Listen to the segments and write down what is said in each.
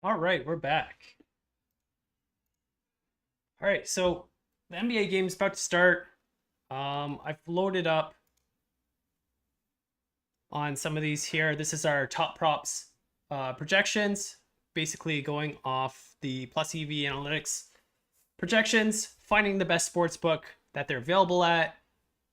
All right, we're back. All right, so the NBA game is about to start. I've loaded up on some of these here. This is our top props projections, basically going off the plus EV analytics projections, finding the best sports book that they're available at,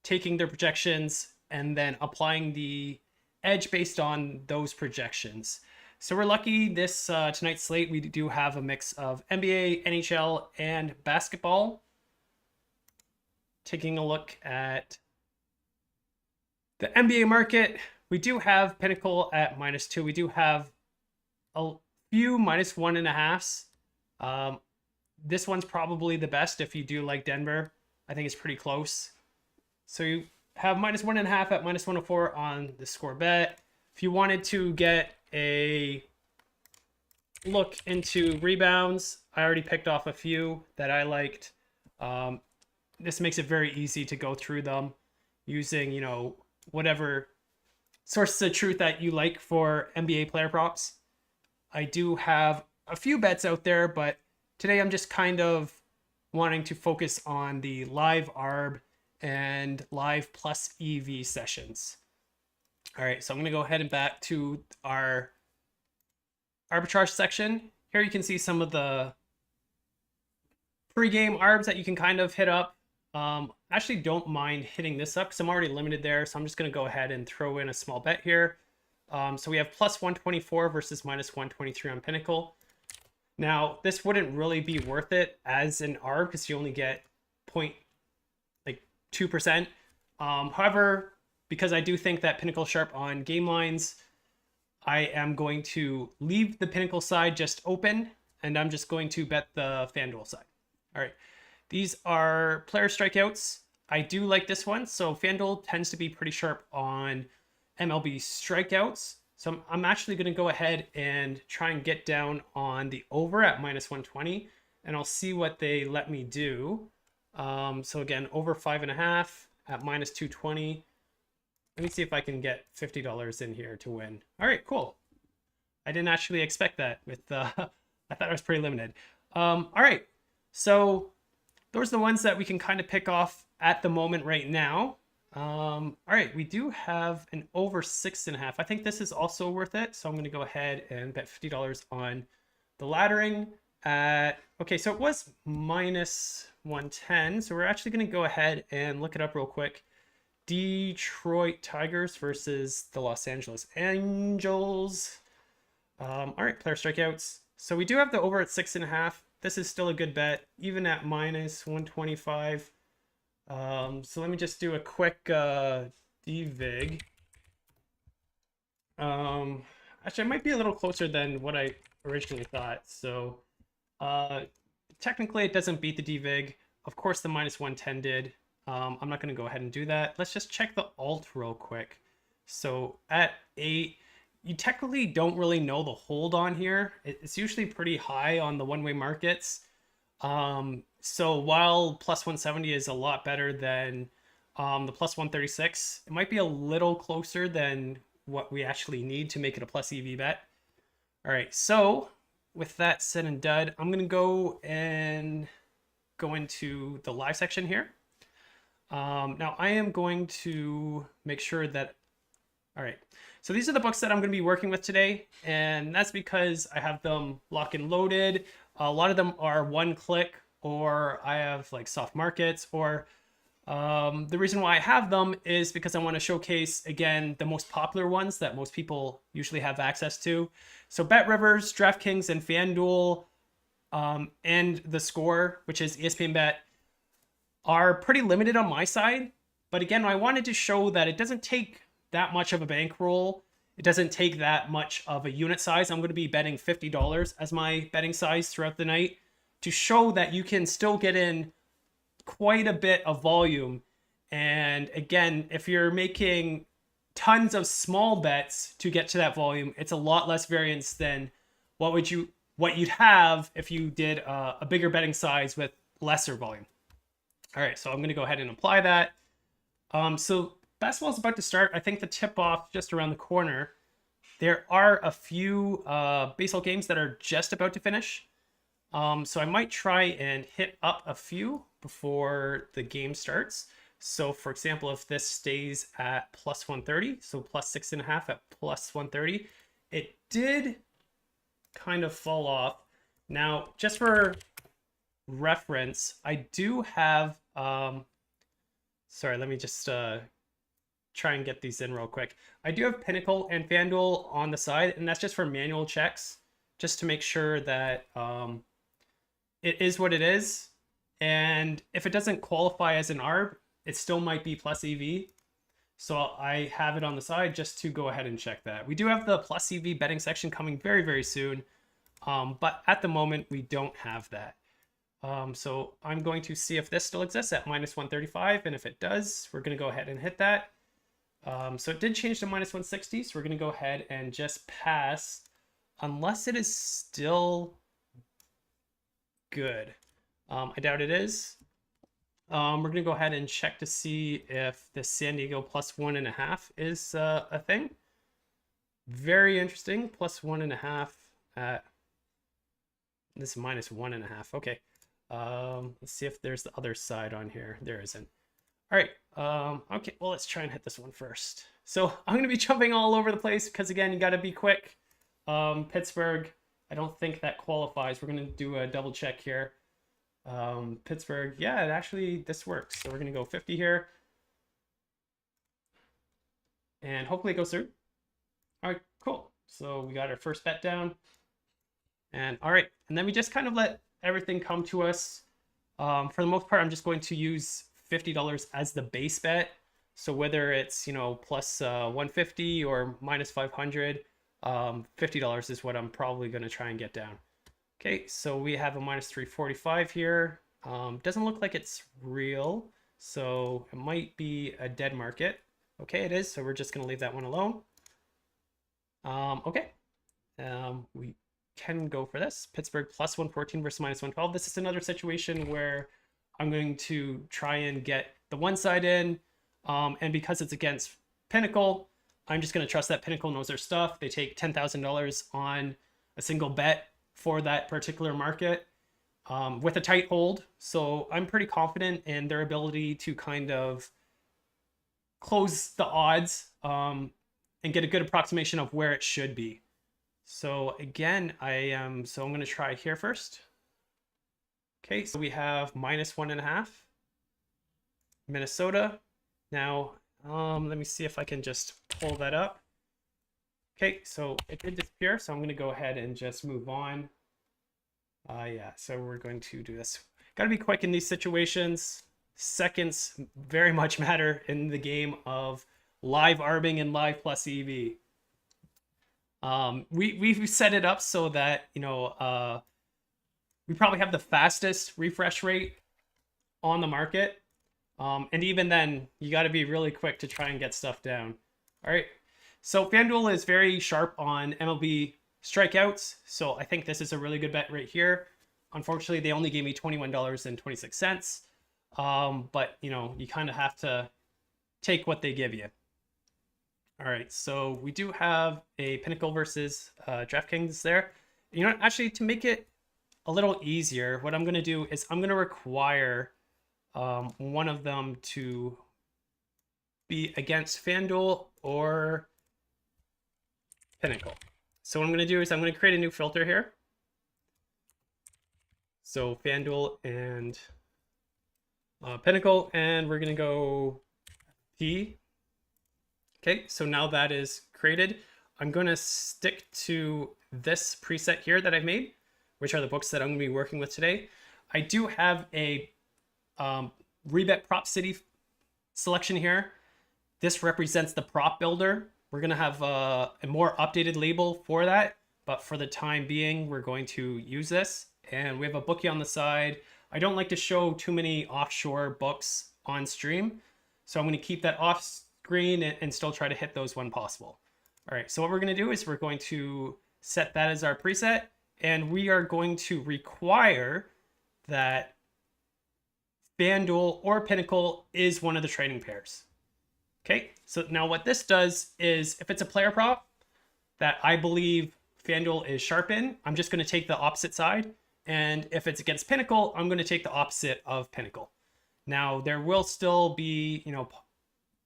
taking their projections, and then applying the edge based on those projections. So we're lucky this tonight's slate, we do have a mix of NBA, NHL, and basketball. Taking a look at the NBA market, we do have Pinnacle at -2. We do have a few -1.5s. This one's probably the best if you do like Denver. I think it's pretty close. So you have -1.5 at -104 on the score bet. If you wanted to get a look into rebounds, I already picked off a few that I liked. This makes it very easy to go through them using, whatever sources of truth that you like for NBA player props. I do have a few bets out there, but today I'm just kind of wanting to focus on the live ARB and live plus EV sessions. All right, so I'm going to go ahead and back to our arbitrage section. Here you can see some of the pre-game ARBs that you can kind of hit up. Actually don't mind hitting this up because I'm already limited there, so I'm just going to go ahead and throw in a small bet here. So we have +124 versus -123 on Pinnacle. Now, this wouldn't really be worth it as an ARB because you only get 0.2%. However, because I do think that Pinnacle sharp on game lines, I am going to leave the Pinnacle side just open, and I'm just going to bet the FanDuel side. All right, these are player strikeouts. I do like this one. So FanDuel tends to be pretty sharp on MLB strikeouts. So I'm actually going to go ahead and try and get down on the over at -120, and I'll see what they let me do. So again, over 5.5 at -220. Let me see if I can get $50 in here to win. All right, cool. I didn't actually expect that with I thought it was pretty limited. All right, so those are the ones that we can kind of pick off at the moment right now. All right, we do have an over 6.5. I think this is also worth it. So I'm going to go ahead and bet $50 on the laddering at, okay, so it was -110. So we're actually going to go ahead and look it up real quick. Detroit Tigers versus the Los Angeles Angels. All right, player strikeouts. So we do have the over at 6.5. This is still a good bet, even at -125. So let me just do a quick DVIG. Actually, it might be a little closer than what I originally thought. So technically, it doesn't beat the DVIG. Of course, the -110 did. I'm not going to go ahead and do that. Let's just check the alt real quick. So at 8, you technically don't really know the hold on here. It's usually pretty high on the one-way markets. So while +170 is a lot better than the +136, it might be a little closer than what we actually need to make it a plus EV bet. All right, so with that said and done, I'm going to go into the live section here. Now I am going to make sure that, all right, so these are the books that I'm going to be working with today, and that's because I have them lock and loaded. A lot of them are one click, or I have like soft markets, or the reason why I have them is because I want to showcase, again, the most popular ones that most people usually have access to. So Bet Rivers, DraftKings, and FanDuel, and the Score, which is ESPN Bet, are pretty limited on my side. But again, I wanted to show that it doesn't take that much of a bankroll. It doesn't take that much of a unit size. I'm going to be betting $50 as my betting size throughout the night to show that you can still get in quite a bit of volume. And again, if you're making tons of small bets to get to that volume, it's a lot less variance than what you'd have if you did a bigger betting size with lesser volume. All right, so I'm going to go ahead and apply that. So basketball's about to start. I think the tip-off just around the corner. there are a few baseball games that are just about to finish. So I might try and hit up a few before the game starts. So for example, if this stays at plus 130, so plus 6.5 at plus 130, it did kind of fall off. Now, just for reference, I do have, sorry, let me just try and get these in real quick. I do have Pinnacle and FanDuel on the side, and that's just for manual checks, just to make sure that it is what it is. And if it doesn't qualify as an ARB, it still might be plus EV. So I have it on the side just to go ahead and check that. We do have the plus EV betting section coming very, very soon. But at the moment, we don't have that. So I'm going to see if this still exists at minus 135. And if it does, we're going to go ahead and hit that. So it did change to minus 160. So we're going to go ahead and just pass unless it is still good. I doubt it is. We're going to go ahead and check to see if the San Diego plus 1.5 is a thing. Very interesting. Plus 1.5 at this is minus 1.5. Okay. Let's see if there's the other side on here. There isn't. All right. Okay. Well, let's try and hit this one first. So I'm going to be jumping all over the place because, again, you got to be quick. Pittsburgh, I don't think that qualifies. We're going to do a double check here. Pittsburgh, yeah, this works. So we're going to go 50 here. And hopefully it goes through. All right, cool. So we got our first bet down. And all right, and then we just kind of let everything come to us. For the most part, I'm just going to use $50 as the base bet. So whether it's, plus 150 or minus 500, $50 is what I'm probably going to try and get down. Okay, so we have a minus 345 here. Doesn't look like it's real, so it might be a dead market. Okay, it is, so we're just going to leave that one alone. Okay, we can go for this. Pittsburgh plus 114 versus minus 112. This is another situation where I'm going to try and get the one side in, and because it's against Pinnacle, I'm just going to trust that Pinnacle knows their stuff. They take $10,000 on a single bet for that particular market with a tight hold. So I'm pretty confident in their ability to kind of close the odds and get a good approximation of where it should be. So again, I'm going to try here first. Okay, so we have minus 1.5. Minnesota. Now, let me see if I can just pull that up. Okay, so it did disappear, so I'm going to go ahead and just move on. Yeah, so we're going to do this. Got to be quick in these situations. Seconds very much matter in the game of live arbing and live plus EV. We've set it up so that, we probably have the fastest refresh rate on the market. And even then, you got to be really quick to try and get stuff down. All right. So FanDuel is very sharp on MLB strikeouts. So I think this is a really good bet right here. Unfortunately, they only gave me $21.26. But, you kind of have to take what they give you. All right. So we do have a Pinnacle versus DraftKings there. Actually, to make it a little easier, what I'm going to do is I'm going to require one of them to be against FanDuel or Pinnacle. So what I'm going to do is I'm going to create a new filter here. So FanDuel and Pinnacle, and we're going to go P. Okay, so now that is created. I'm going to stick to this preset here that I've made, which are the books that I'm going to be working with today. I do have a rebet prop city selection here. This represents the prop builder. We're going to have a more updated label for that, but for the time being, we're going to use this. And we have a bookie on the side. I don't like to show too many offshore books on stream, so I'm going to keep that off screen and still try to hit those when possible. All right, so what we're going to do is we're going to set that as our preset, and we are going to require that FanDuel or Pinnacle is one of the trading pairs. Okay, so now what this does is if it's a player prop, that I believe FanDuel is sharp in, I'm just going to take the opposite side. And if it's against Pinnacle, I'm going to take the opposite of Pinnacle. Now, there will still be,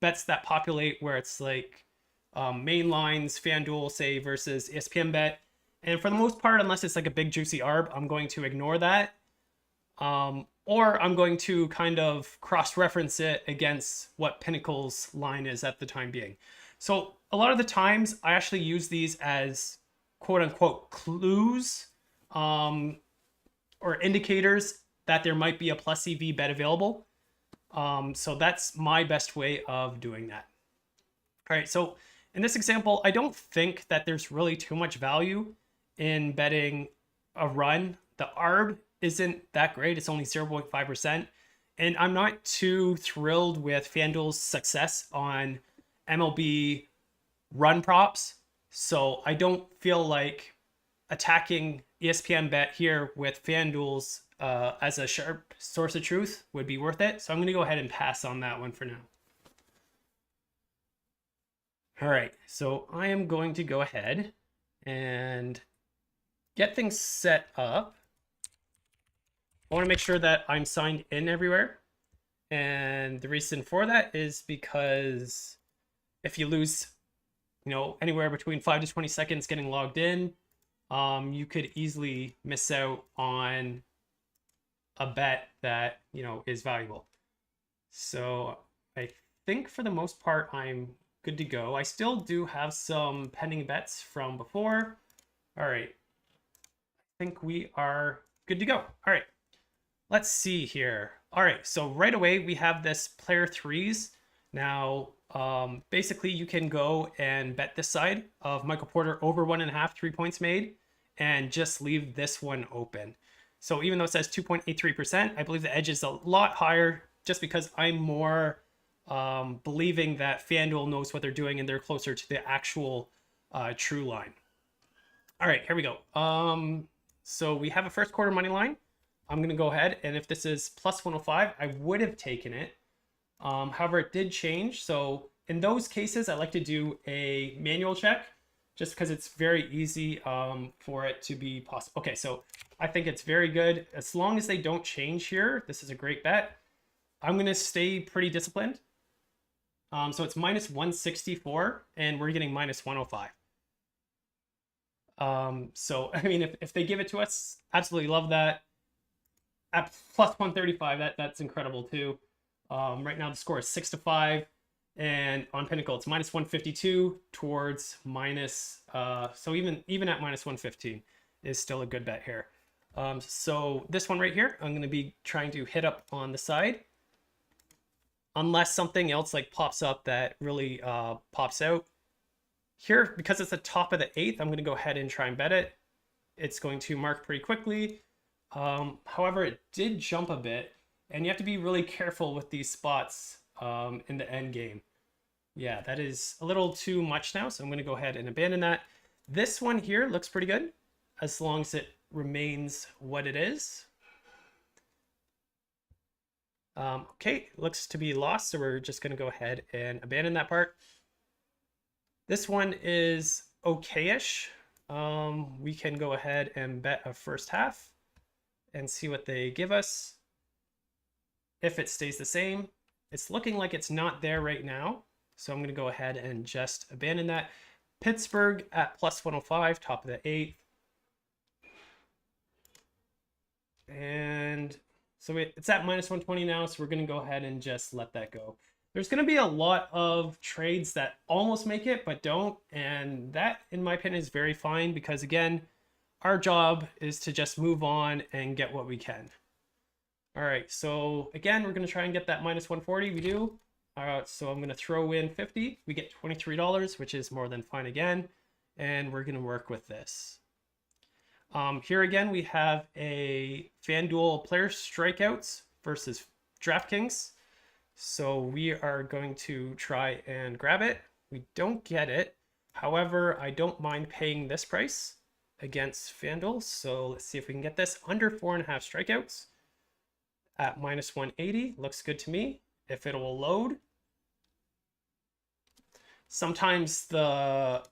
bets that populate where it's like main lines, FanDuel, say, versus ESPN bet. And for the most part, unless it's like a big juicy ARB, I'm going to ignore that. Or I'm going to kind of cross-reference it against what Pinnacle's line is at the time being. So a lot of the times, I actually use these as quote-unquote clues or indicators that there might be a plus EV bet available. So that's my best way of doing that. All right, so in this example, I don't think that there's really too much value in betting a run. The ARB isn't that great. It's only 0.5%. And I'm not too thrilled with FanDuel's success on MLB run props. So I don't feel like attacking ESPN bet here with FanDuel's as a sharp source of truth would be worth it. So I'm going to go ahead and pass on that one for now. All right, so I am going to go ahead and get things set up. I want to make sure that I'm signed in everywhere. And the reason for that is because if you lose, anywhere between 5 to 20 seconds getting logged in, you could easily miss out on a bet that, is valuable. So I think for the most part, I'm good to go. I still do have some pending bets from before. All right. I think we are good to go. All right. Let's see here. All right. So right away, we have this player threes. Now, basically, you can go and bet this side of Michael Porter over 1.5 3 points made and just leave this one open. So even though it says 2.83%, I believe the edge is a lot higher just because I'm more believing that FanDuel knows what they're doing and they're closer to the actual true line. All right, here we go. So we have a first quarter money line. I'm going to go ahead, and if this is plus 105, I would have taken it. However, it did change. So in those cases, I like to do a manual check just because it's very easy for it to be possible. Okay, so I think it's very good. As long as they don't change here, this is a great bet. I'm going to stay pretty disciplined. So it's minus 164, and we're getting minus 105. So, I mean, if they give it to us, absolutely love that. At plus 135, that's incredible too. Right now the score is 6-5, and on Pinnacle it's minus 152 towards minus. So even at minus 115 is still a good bet here. So this one right here, I'm going to be trying to hit up on the side. Unless something else like pops up that really pops out. Here, because it's the top of the 8th, I'm going to go ahead and try and bet it. It's going to mark pretty quickly. However, it did jump a bit, and you have to be really careful with these spots in the end game. Yeah, that is a little too much now, so I'm going to go ahead and abandon that. This one here looks pretty good, as long as it remains what it is. Okay, looks to be lost, so we're just going to go ahead and abandon that part. This one is okay-ish. We can go ahead and bet a first half and see what they give us. If it stays the same, it's looking like it's not there right now, so I'm going to go ahead and just abandon that. Pittsburgh at plus 105, top of the 8th. And so it's at minus 120 now, so we're going to go ahead and just let that go. There's going to be a lot of trades that almost make it, but don't. And that, in my opinion, is very fine because, again, our job is to just move on and get what we can. All right, so again, we're going to try and get that minus 140. We do. So I'm going to throw in 50. We get $23, which is more than fine again. And we're going to work with this. Here again, we have a FanDuel player strikeouts versus DraftKings. So we are going to try and grab it. We don't get it. However, I don't mind paying this price against FanDuel. So let's see if we can get this under 4.5 strikeouts at minus 180. Looks good to me. If it will load. Sometimes the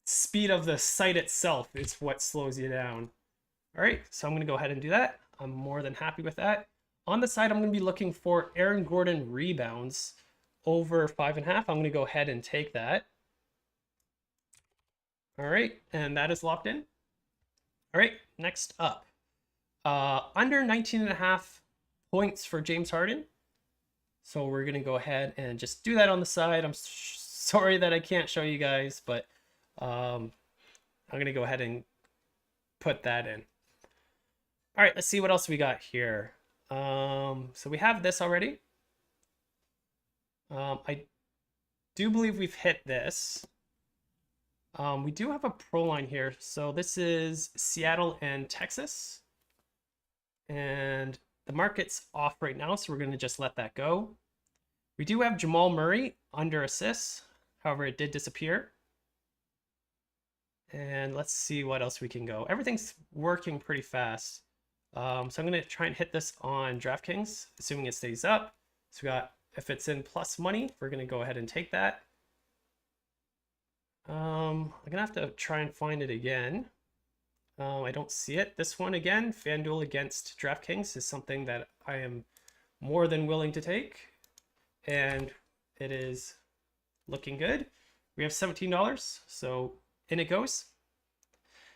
speed of the site itself is what slows you down. All right, so I'm going to go ahead and do that. I'm more than happy with that. On the side, I'm going to be looking for Aaron Gordon rebounds over 5.5. I'm going to go ahead and take that. All right, and that is locked in. All right, next up. Under 19.5 points for James Harden. So we're going to go ahead and just do that on the side. I'm sorry that I can't show you guys, but I'm going to go ahead and put that in. All right, let's see what else we got here. So we have this already. I do believe we've hit this. We do have a pro line here. So this is Seattle and Texas. And the market's off right now, so we're going to just let that go. We do have Jamal Murray under assists. However, it did disappear. And let's see what else we can go. Everything's working pretty fast. So I'm going to try and hit this on DraftKings, assuming it stays up. So we got, if it's in plus money, we're going to go ahead and take that. I'm going to have to try and find it again. I don't see it. This one again, FanDuel against DraftKings, is something that I am more than willing to take. And it is looking good. We have $17, so in it goes.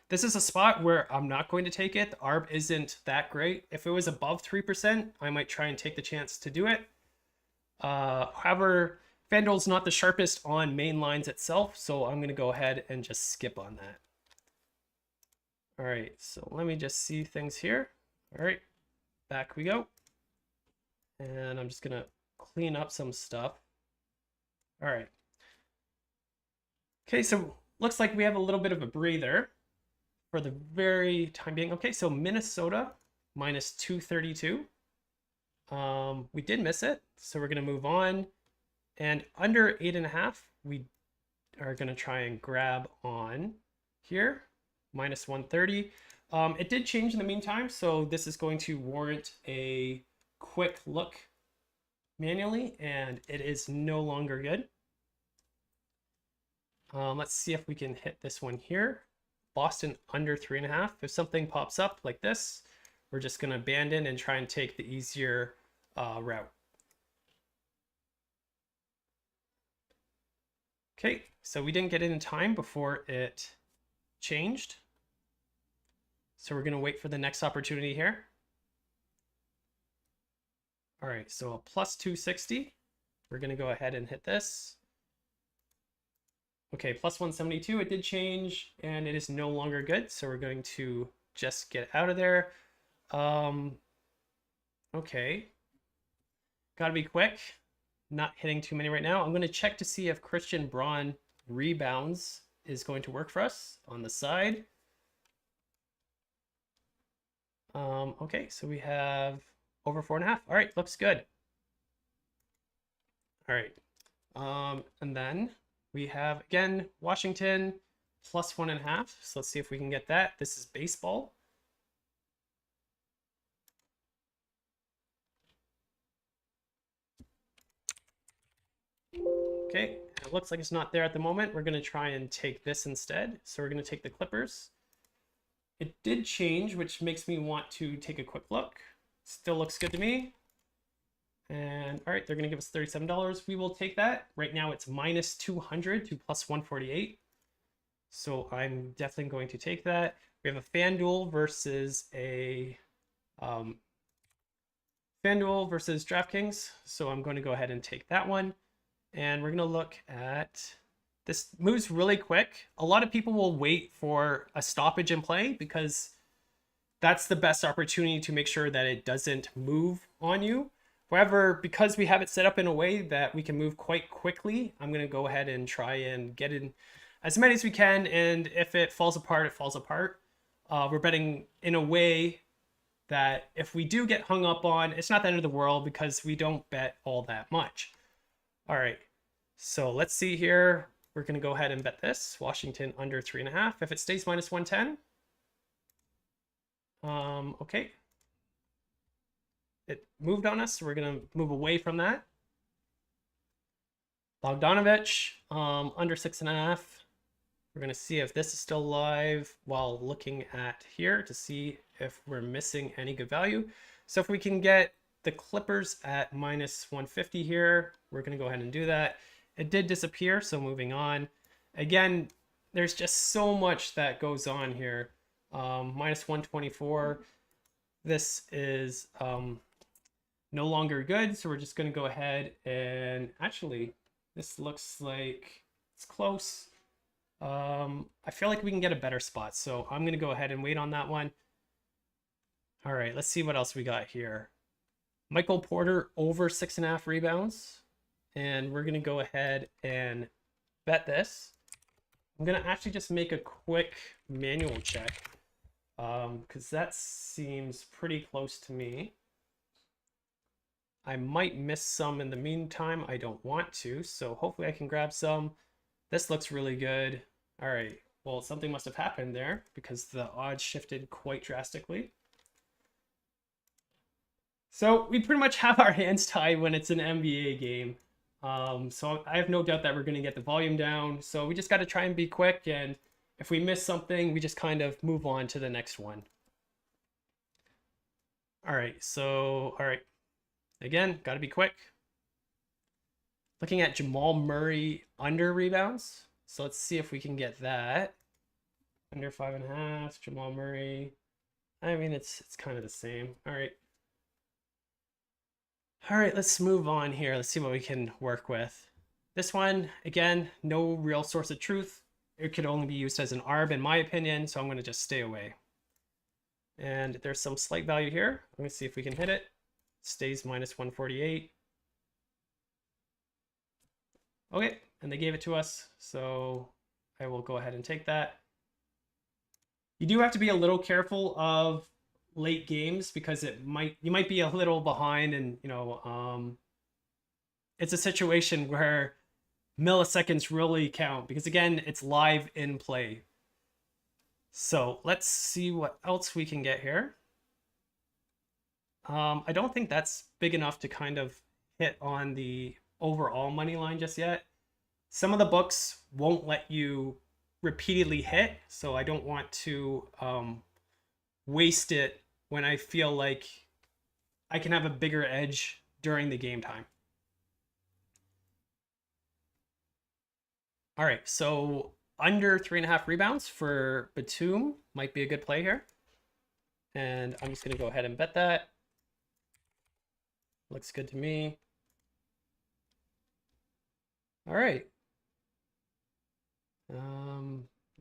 This is a spot where I'm not going to take it. The ARB isn't that great. If it was above 3%, I might try and take the chance to do it. However, FanDuel's not the sharpest on main lines itself, so I'm going to go ahead and just skip on that. All right, so let me just see things here. All right, back we go. And I'm just going to clean up some stuff. All right. Okay, so looks like we have a little bit of a breather for the very time being. Okay, so Minnesota minus 232. We did miss it, so we're going to move on. And under 8.5, we are going to try and grab on here, minus 130. It did change in the meantime, so this is going to warrant a quick look manually, and it is no longer good. Let's see if we can hit this one here. Boston under 3.5. If something pops up like this, we're just going to abandon and try and take the easier route. Okay, so we didn't get it in time before it changed. So we're going to wait for the next opportunity here. All right, so a plus 260. We're going to go ahead and hit this. Okay, plus 172, it did change, and it is no longer good, so we're going to just get out of there. Okay. Gotta be quick. Not hitting too many right now. I'm going to check to see if Christian Braun rebounds is going to work for us on the side. Okay, so we have over 4.5. All right, looks good. All right. And then we have, again, Washington plus 1.5. So let's see if we can get that. This is baseball. Okay, it looks like it's not there at the moment. We're going to try and take this instead. So we're going to take the Clippers. It did change, which makes me want to take a quick look. Still looks good to me. And all right, they're going to give us $37. We will take that. Right now it's minus 200 to plus 148. So I'm definitely going to take that. We have a FanDuel versus a FanDuel versus DraftKings. So I'm going to go ahead and take that one. And we're going to look at, this moves really quick. A lot of people will wait for a stoppage in play because that's the best opportunity to make sure that it doesn't move on you. However, because we have it set up in a way that we can move quite quickly, I'm going to go ahead and try and get in as many as we can. And if it falls apart, it falls apart. We're betting in a way that if we do get hung up on, it's not the end of the world because we don't bet all that much. All right, so let's see here. We're going to go ahead and bet this. Washington under 3.5. If it stays minus 110. Okay. It moved on us, so we're going to move away from that. Bogdanovich, under 6.5. We're going to see if this is still live while looking at here to see if we're missing any good value. So if we can get the Clippers at minus 150 here, we're going to go ahead and do that. It did disappear, so moving on. Again, there's just so much that goes on here. Minus 124. This is no longer good, so we're just going to go ahead and actually, this looks like it's close. I feel like we can get a better spot, so I'm going to go ahead and wait on that one. All right, let's see what else we got here. Michael Porter over 6.5 rebounds, and we're going to go ahead and bet this. I'm going to actually just make a quick manual check because that seems pretty close to me. I might miss some in the meantime. I don't want to, so hopefully I can grab some. This looks really good. All right, well, something must have happened there because the odds shifted quite drastically. So we pretty much have our hands tied when it's an NBA game. So I have no doubt that we're going to get the volume down. So we just got to try and be quick. And if we miss something, we just kind of move on to the next one. All right, so, all right. Again, got to be quick. Looking at Jamal Murray under rebounds. So let's see if we can get that. Under 5.5, Jamal Murray. I mean, it's kind of the same. All right. All right, let's move on here. Let's see what we can work with. This one, again, no real source of truth. It could only be used as an ARB in my opinion, so I'm going to just stay away. And there's some slight value here. Let me see if we can hit it. Stays minus 148. Okay, and they gave it to us, so I will go ahead and take that. You do have to be a little careful of late games because you might be a little behind, and it's a situation where milliseconds really count because again, it's live in play. So let's see what else we can get here. I don't think that's big enough to kind of hit on the overall money line just yet. Some of the books won't let you repeatedly hit, so I don't want to waste it when I feel like I can have a bigger edge during the game time. All right, so under 3.5 rebounds for Batum might be a good play here. And I'm just going to go ahead and bet that. Looks good to me. All right.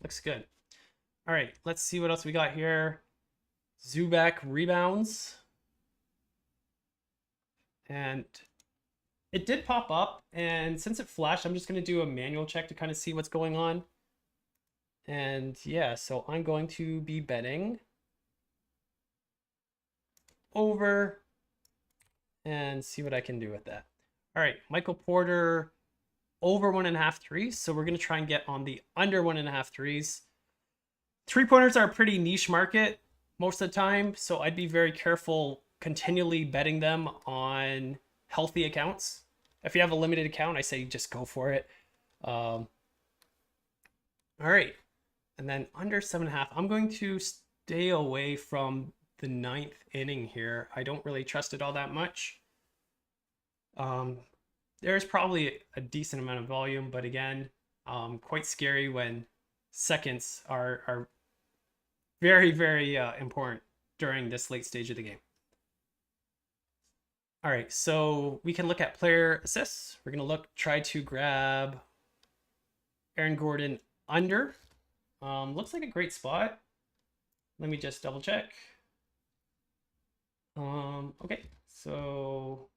Looks good. All right, let's see what else we got here. Zubac rebounds. And it did pop up, and since it flashed, I'm just going to do a manual check to kind of see what's going on. And yeah, so I'm going to be betting over and see what I can do with that. All right, Michael Porter over 1.5 threes. So we're going to try and get on the under 1.5 threes. 3-pointers are a pretty niche market most of the time, so I'd be very careful continually betting them on healthy accounts. If you have a limited account, I say just go for it. All right, and then under 7.5, I'm going to stay away from the 9th inning here. I don't really trust it all that much. There's probably a decent amount of volume, but again, quite scary when seconds are very, very important during this late stage of the game. All right, so we can look at player assists. We're going to try to grab Aaron Gordon under. Looks like a great spot. Let me just double check. Okay, so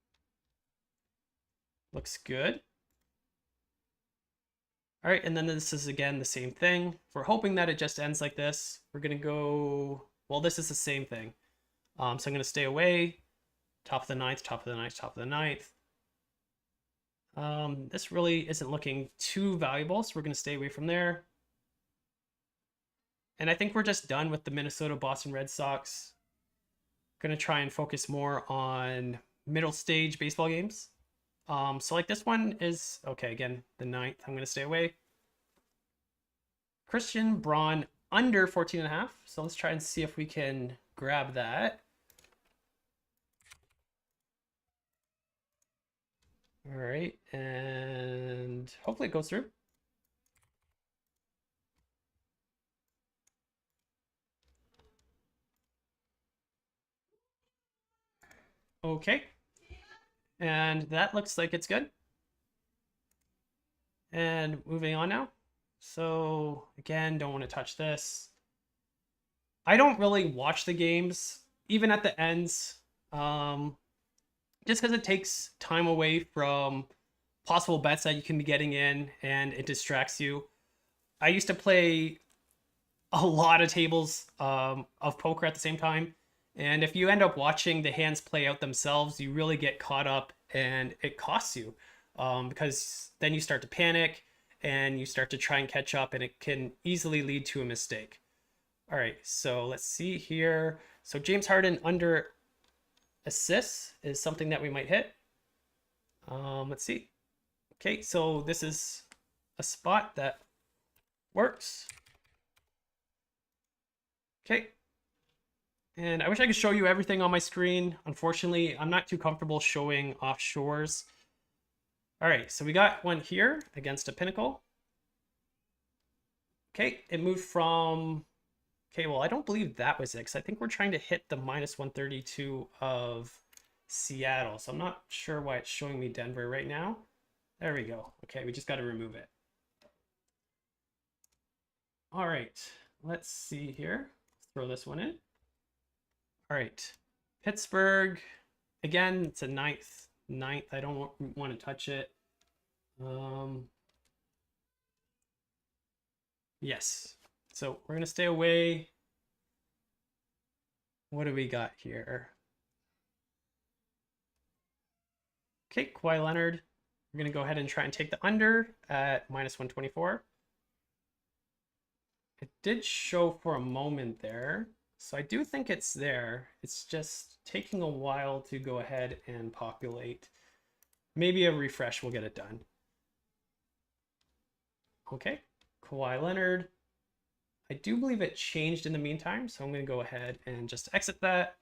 looks good. All right, and then this is again the same thing. We're hoping that it just ends like this. We're gonna go, well, this is the same thing. So I'm gonna stay away. Top of the 9th, top of the 9th, top of the 9th. This really isn't looking too valuable, so we're gonna stay away from there. And I think we're just done with the Minnesota-Boston Red Sox. Gonna try and focus more on middle stage baseball games. So like this one is, okay, again, the 9th, I'm gonna stay away. Christian Braun under 14.5. So let's try and see if we can grab that. All right, and hopefully it goes through. Okay, and that looks like it's good. And moving on now. So again, don't want to touch this. I don't really watch the games, even at the ends, just because it takes time away from possible bets that you can be getting in and it distracts you. I used to play a lot of tables of poker at the same time. And if you end up watching the hands play out themselves, you really get caught up and it costs you because then you start to panic and you start to try and catch up and it can easily lead to a mistake. All right, so let's see here. So James Harden under assists is something that we might hit. Let's see. Okay, so this is a spot that works. Okay. And I wish I could show you everything on my screen. Unfortunately, I'm not too comfortable showing offshores. All right, so we got one here against a pinnacle. Okay, it moved from... Okay, well, I don't believe that was it, because I think we're trying to hit the minus 132 of Seattle. So I'm not sure why it's showing me Denver right now. There we go. Okay, we just got to remove it. All right, let's see here. Let's throw this one in. All right, Pittsburgh. Again, it's a ninth. I don't want to touch it. Yes. So we're going to stay away. What do we got here? Okay, Kawhi Leonard. We're going to go ahead and try and take the under at minus 124. It did show for a moment there. So I do think it's there. It's just taking a while to go ahead and populate. Maybe a refresh will get it done. Okay, Kawhi Leonard. I do believe it changed in the meantime, so I'm going to go ahead and just exit that.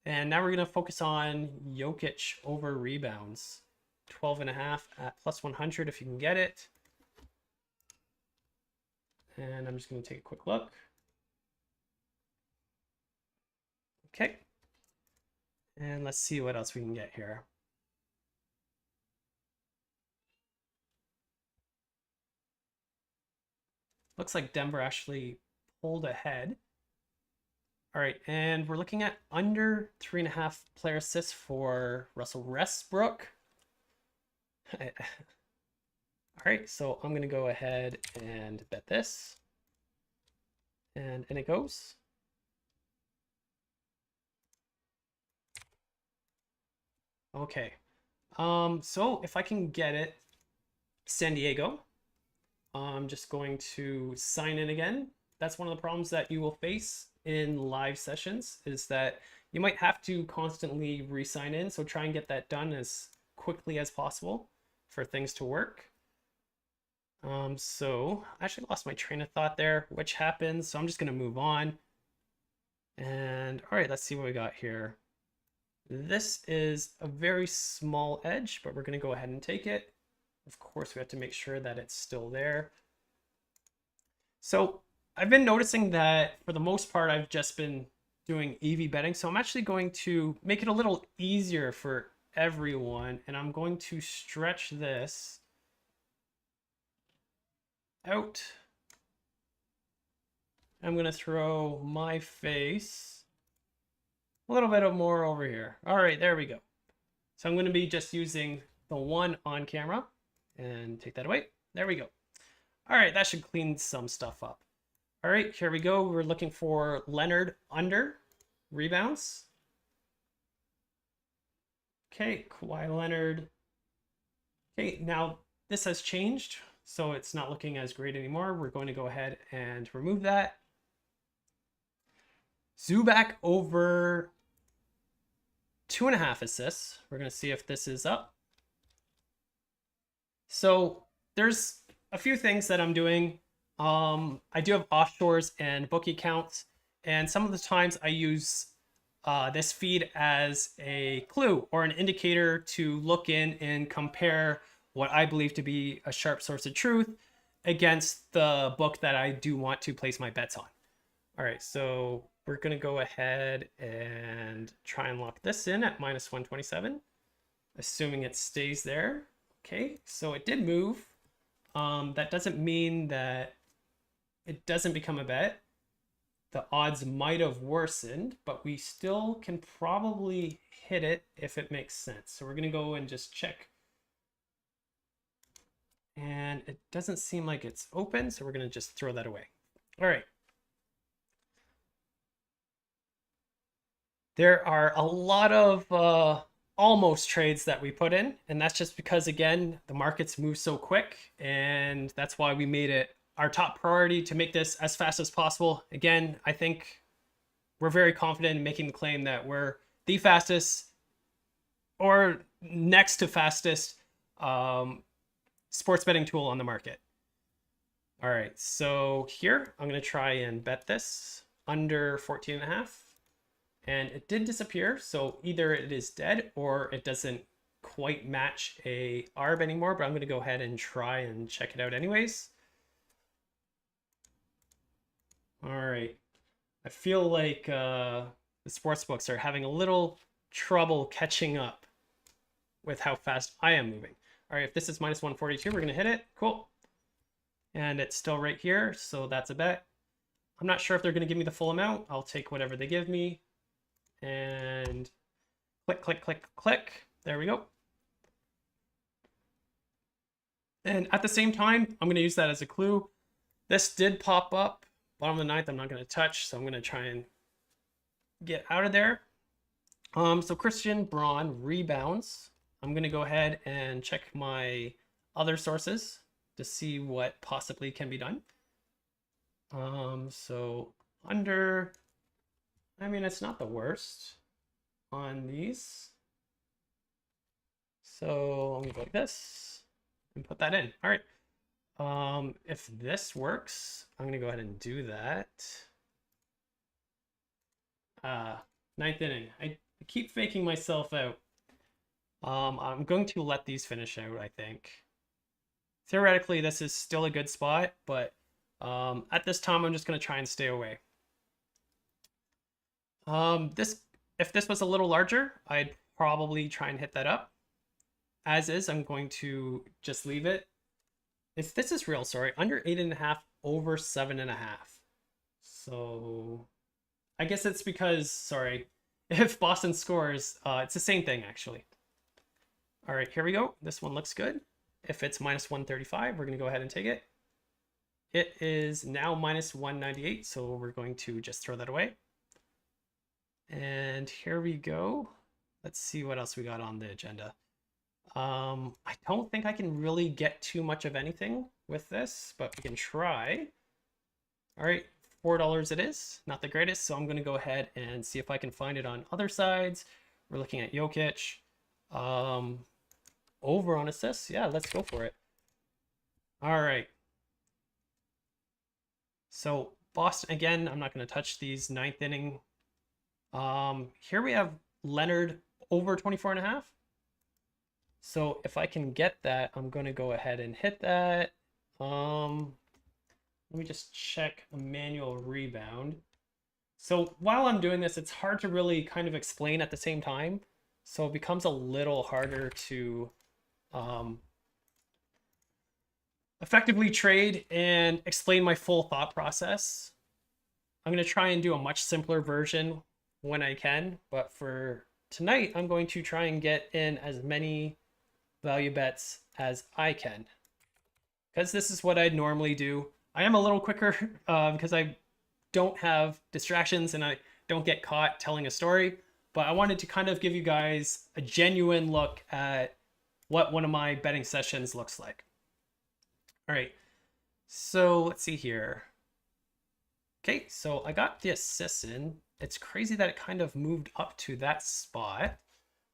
And now we're going to focus on Jokic over rebounds. 12.5 at plus 100 if you can get it. And I'm just going to take a quick look. Okay. And let's see what else we can get here. Looks like Denver actually pulled ahead. All right, and we're looking at under 3.5 player assists for Russell Westbrook. All right, so I'm gonna go ahead and bet this. And in it goes. Okay, so if I can get it, San Diego. I'm just going to sign in again. That's one of the problems that you will face in live sessions is that you might have to constantly re-sign in. So try and get that done as quickly as possible for things to work. So I actually lost my train of thought there, which happens. So I'm just going to move on. And all right, let's see what we got here. This is a very small edge, but we're going to go ahead and take it. Of course, we have to make sure that it's still there. So I've been noticing that for the most part, I've just been doing EV betting. So I'm actually going to make it a little easier for everyone. And I'm going to stretch this out. I'm going to throw my face a little bit more over here. All right, there we go. So I'm going to be just using the one on camera and take that away. There we go. All right, that should clean some stuff up. All right, here we go. We're looking for Leonard under rebounds. Okay, Kawhi Leonard. Okay, now this has changed, so it's not looking as great anymore. We're going to go ahead and remove that. Zubac over 2.5 assists. We're going to see if this is up. So there's a few things that I'm doing. I do have offshores and bookie accounts, and some of the times I use this feed as a clue or an indicator to look in and compare what I believe to be a sharp source of truth against the book that I do want to place my bets on. All right, so we're gonna go ahead and try and lock this in at minus 127, assuming it stays there. Okay, so it did move. That doesn't mean that it doesn't become a bet. The odds might have worsened, but we still can probably hit it if it makes sense. So we're gonna go and just check. And it doesn't seem like it's open, so we're gonna just throw that away. All right. There are a lot of almost trades that we put in, and that's just because, again, the markets move so quick, and that's why we made it our top priority to make this as fast as possible. Again, I think we're very confident in making the claim that we're the fastest or next to fastest sports betting tool on the market. All right, so here I'm going to try and bet this under 14.5. And it did disappear, so either it is dead or it doesn't quite match a ARB anymore, but I'm going to go ahead and try and check it out anyways. All right. I feel like the sports books are having a little trouble catching up with how fast I am moving. All right, if this is minus 142, we're going to hit it. Cool. And it's still right here, so that's a bet. I'm not sure if they're going to give me the full amount. I'll take whatever they give me. And click, click, click, click. There we go. And at the same time, I'm going to use that as a clue. This did pop up. Bottom of the ninth, I'm not going to touch, so I'm going to try and get out of there. So Christian Braun rebounds. I'm going to go ahead and check my other sources to see what possibly can be done. So under... I mean, it's not the worst on these. So I'm gonna go like this and put that in. All right. If this works, I'm gonna go ahead and do that. Ninth inning. I keep faking myself out. I'm going to let these finish out, I think. Theoretically, this is still a good spot, but at this time, I'm just gonna try and stay away. If this was a little larger, I'd probably try and hit that up. As is, I'm going to just leave it. If this is real, sorry, under 8.5, over 7.5. So I guess it's because, sorry, if Boston scores, it's the same thing actually. All right, here we go. This one looks good. If it's minus 135, we're gonna go ahead and take it. It is now minus 198, so we're going to just throw that away. And here we go. Let's see what else we got on the agenda. I don't think I can really get too much of anything with this, but we can try. All right, $4 it is. Not the greatest, so I'm going to go ahead and see if I can find it on other sides. We're looking at Jokic. Over on assists. Yeah, let's go for it. All right. So Boston, again, I'm not going to touch these ninth inning. Here we have Leonard over 24.5. So if I can get that, I'm going to go ahead and hit that. Let me just check a manual rebound. So while I'm doing this, it's hard to really kind of explain at the same time. So it becomes a little harder to effectively trade and explain my full thought process. I'm going to try and do a much simpler version when I can, but for tonight, I'm going to try and get in as many value bets as I can, because this is what I'd normally do. I am a little quicker because I don't have distractions and I don't get caught telling a story, but I wanted to kind of give you guys a genuine look at what one of my betting sessions looks like. All right, so let's see here. Okay, so I got the assists in. It's crazy that it kind of moved up to that spot.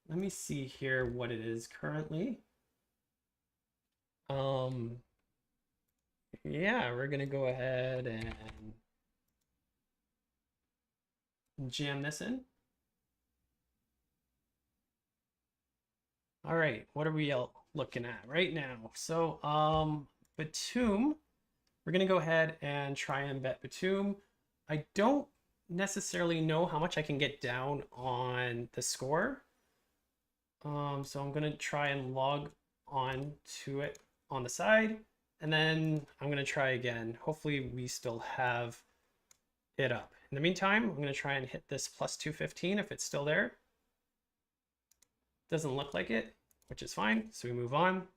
Let me see here what it is currently. yeah, we're gonna go ahead and jam this in. All right, what are we looking at right now? So, Batum, we're gonna go ahead and try and bet Batum. I don't necessarily know how much I can get down on the score. So I'm gonna try and log on to it on the side, and then I'm gonna try again. Hopefully we still have it up. In the meantime, I'm gonna try and hit this plus 215 if it's still there. Doesn't look like it, which is fine. So we move on.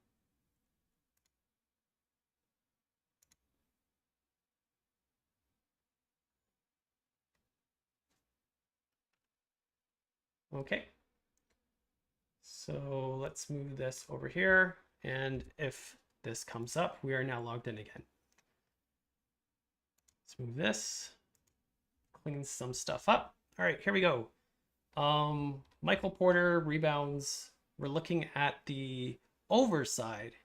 Okay. So let's move this over here. And if this comes up, we are now logged in again. Let's move this, clean some stuff up. All right, here we go. Michael Porter rebounds. We're looking at the over side.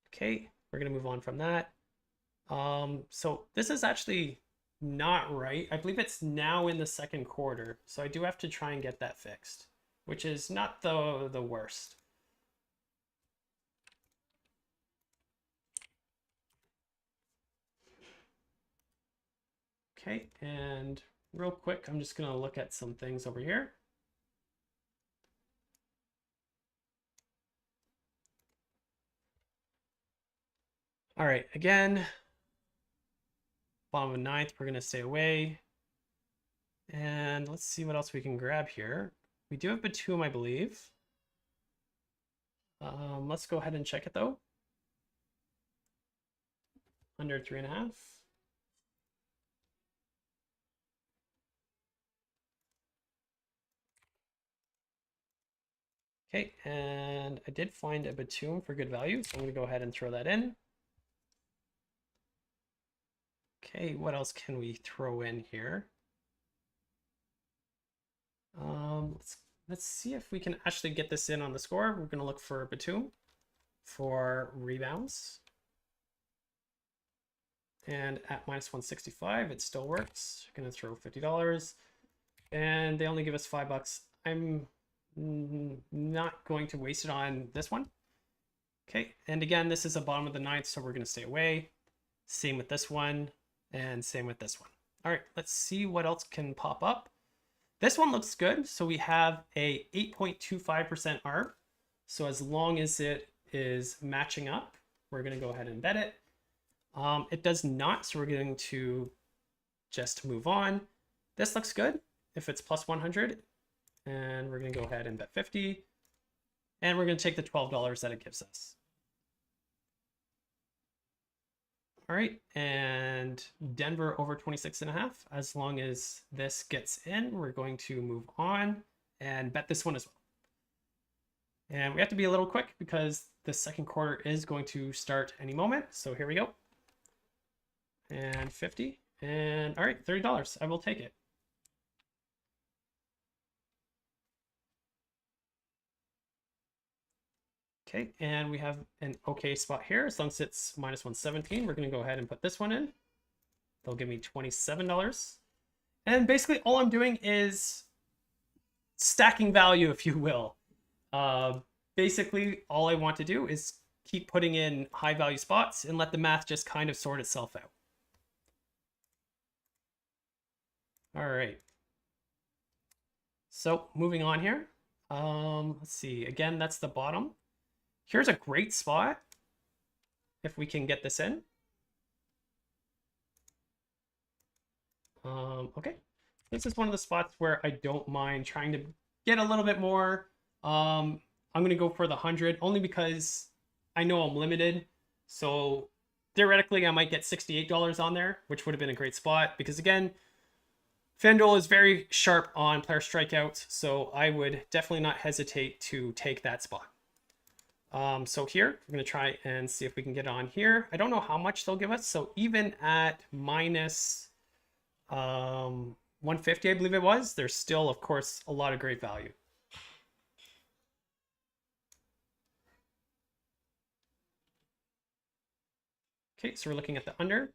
Okay, we're gonna move on from that. So this is actually not right. I believe it's now in the second quarter. So I do have to try and get that fixed, which is not the worst. Okay, and real quick, I'm just gonna look at some things over here. All right, again, bottom of ninth, we're gonna stay away. And let's see what else we can grab here. We do have Batum, I believe. Let's go ahead and check it though. Under 3.5. Okay, and I did find a Batum for good value, so I'm gonna go ahead and throw that in. Okay, what else can we throw in here? Let's see if we can actually get this in on the score. We're gonna look for Batum for rebounds. And at minus 165, it still works. I'm gonna throw $50. And they only give us $5. I'm not going to waste it on this one. Okay, and again, this is a bottom of the ninth, so we're gonna stay away. Same with this one, and same with this one. All right, let's see what else can pop up. This one looks good. So we have a 8.25% ARB. So as long as it is matching up, we're gonna go ahead and bet it. It does not, so we're going to just move on. This looks good if it's plus 100, and we're gonna go ahead and bet 50, and we're gonna take the $12 that it gives us. All right, and Denver over 26.5. As long as this gets in, we're going to move on and bet this one as well. And we have to be a little quick because the second quarter is going to start any moment. So here we go. And 50, and all right, $30. I will take it. Okay, and we have an okay spot here. As long as it's minus 117, we're gonna go ahead and put this one in. They'll give me $27. And basically all I'm doing is stacking value, if you will. Basically all I want to do is keep putting in high value spots and let the math just kind of sort itself out. All right. So moving on here. Let's see, again, that's the bottom. Here's a great spot if we can get this in. Okay, this is one of the spots where I don't mind trying to get a little bit more. I'm gonna go for the 100 only because I know I'm limited. So theoretically, I might get $68 on there, which would have been a great spot because again, FanDuel is very sharp on player strikeouts, so I would definitely not hesitate to take that spot. So here, we're going to try and see if we can get on here. I don't know how much they'll give us. So even at minus 150, I believe it was, there's still, of course, a lot of great value. Okay, so we're looking at the under.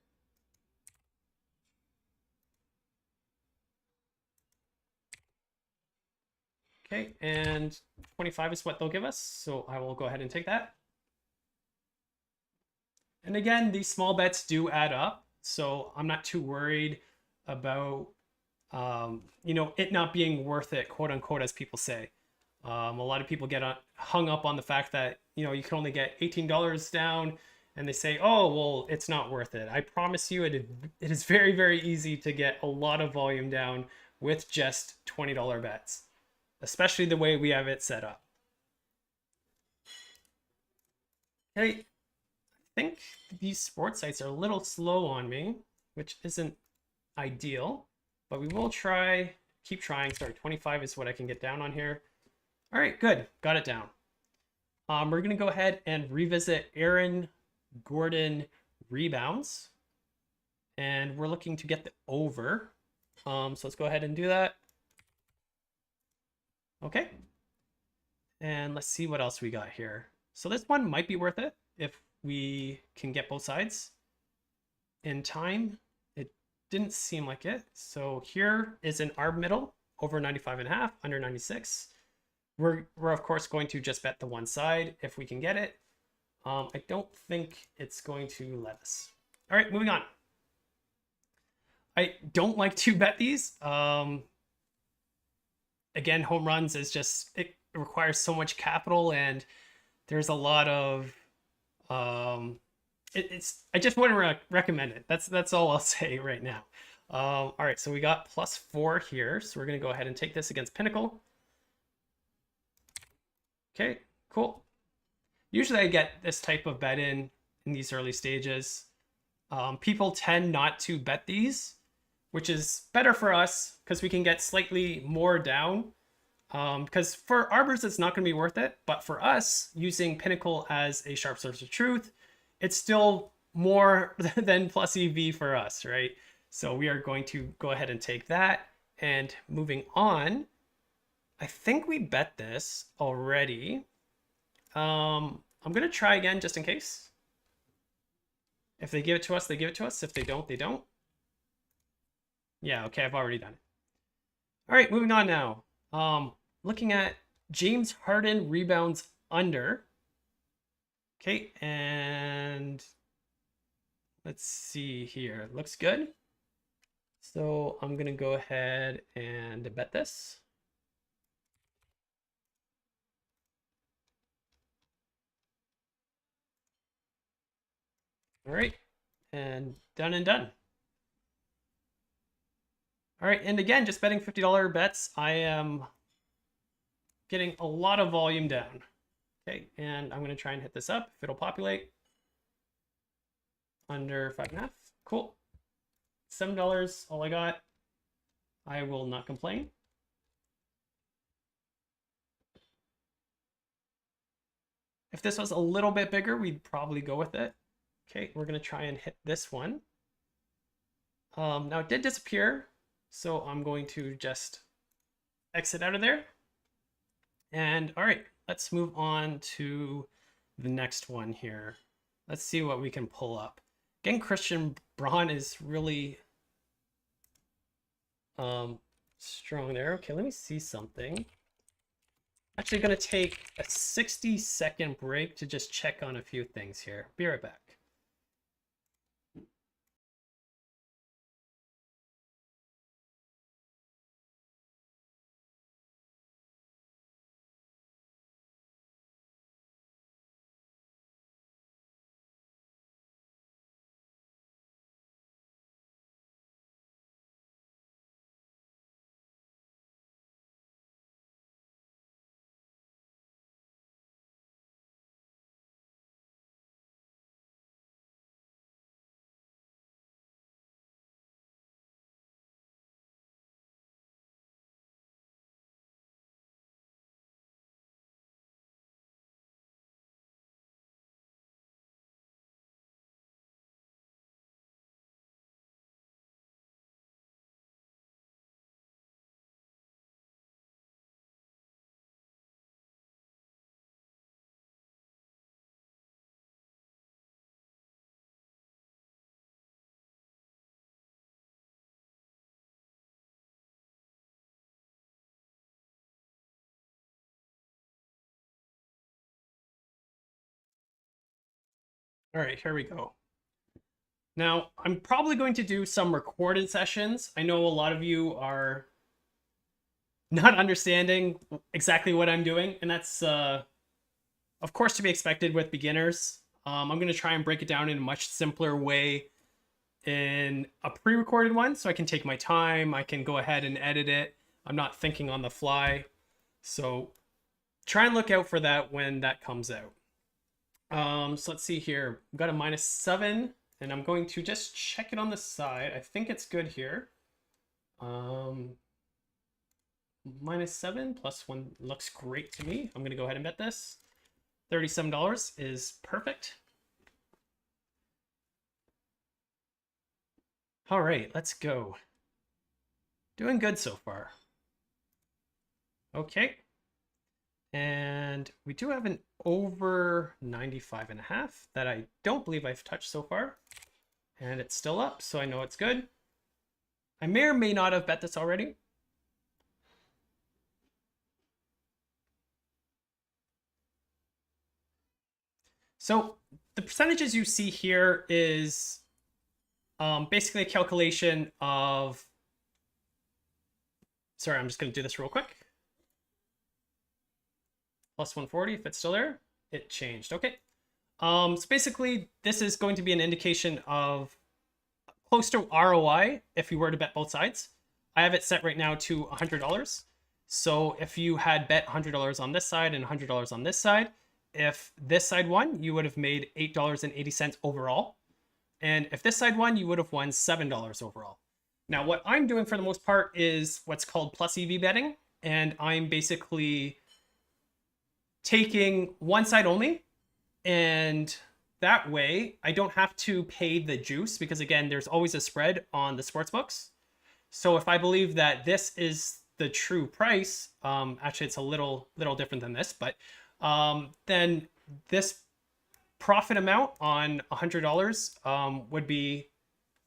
Okay, and 25 is what they'll give us, so I will go ahead and take that. And again, these small bets do add up, so I'm not too worried about it not being worth it, quote unquote, as people say. A lot of people get hung up on the fact that you can only get $18 down, and they say, "Oh, well, it's not worth it." I promise you, it is very, very easy to get a lot of volume down with just $20 bets, especially the way we have it set up. Okay, I think these sports sites are a little slow on me, which isn't ideal, but we will keep trying. Sorry, 25 is what I can get down on here. All right, good, got it down. We're gonna go ahead and revisit Aaron Gordon rebounds, and we're looking to get the over. So let's go ahead and do that. Okay, and let's see what else we got here. So this one might be worth it if we can get both sides in time. It didn't seem like it. So here is an ARB middle, over 95.5, under 96. We're of course going to just bet the one side if we can get it. I don't think it's going to let us. All right, moving on. I don't like to bet these. Again, home runs is just, it requires so much capital, and there's a lot of I just wouldn't recommend it. That's all I'll say right now. All right, so we got +4 here, so we're gonna go ahead and take this against Pinnacle. Okay, cool. Usually I get this type of bet in these early stages. People tend not to bet these, which is better for us because we can get slightly more down. Because for arbors, it's not going to be worth it. But for us, using Pinnacle as a sharp source of truth, it's still more than plus EV for us, right? So we are going to go ahead and take that. And moving on, I think we bet this already. I'm going to try again just in case. If they give it to us, they give it to us. If they don't, they don't. Yeah, okay, I've already done it. All right, moving on now. Looking at James Harden rebounds under. Okay, and let's see here. Looks good. So I'm going to go ahead and bet this. All right, and done and done. All right, and again, just betting $50 bets, I am getting a lot of volume down. Okay, and I'm going to try and hit this up if it'll populate. Under 5.5. Cool. $7, all I got. I will not complain. If this was a little bit bigger, we'd probably go with it. Okay, we're going to try and hit this one. Now it did disappear, so I'm going to just exit out of there. And all right, let's move on to the next one here. Let's see what we can pull up. Again, Christian Braun is really strong there. Okay, let me see something. Actually going to take a 60-second break to just check on a few things here. Be right back. All right, here we go. Now, I'm probably going to do some recorded sessions. I know a lot of you are not understanding exactly what I'm doing, and that's, of course, to be expected with beginners. I'm going to try and break it down in a much simpler way in a pre-recorded one, so I can take my time, I can go ahead and edit it. I'm not thinking on the fly. So try and look out for that when that comes out. So let's see here. We've got a -7, and I'm going to just check it on the side. I think it's good here. -7 +1 looks great to me. I'm gonna go ahead and bet this. $37 is perfect. All right, let's go. Doing good so far. Okay. And we do have an over 95.5 that I don't believe I've touched so far. And it's still up, so I know it's good. I may or may not have bet this already. So the percentages you see here is basically a calculation of, sorry, I'm just going to do this real quick. +140, if it's still there, it changed. Okay. So basically, this is going to be an indication of close to ROI if you were to bet both sides. I have it set right now to $100. So if you had bet $100 on this side and $100 on this side, if this side won, you would have made $8.80 overall. And if this side won, you would have won $7 overall. Now, what I'm doing for the most part is what's called plus EV betting. And I'm basically taking one side only, and that way I don't have to pay the juice, because again, there's always a spread on the sports books. So if I believe that this is the true price, actually it's a little different than this, but then this profit amount on $100 would be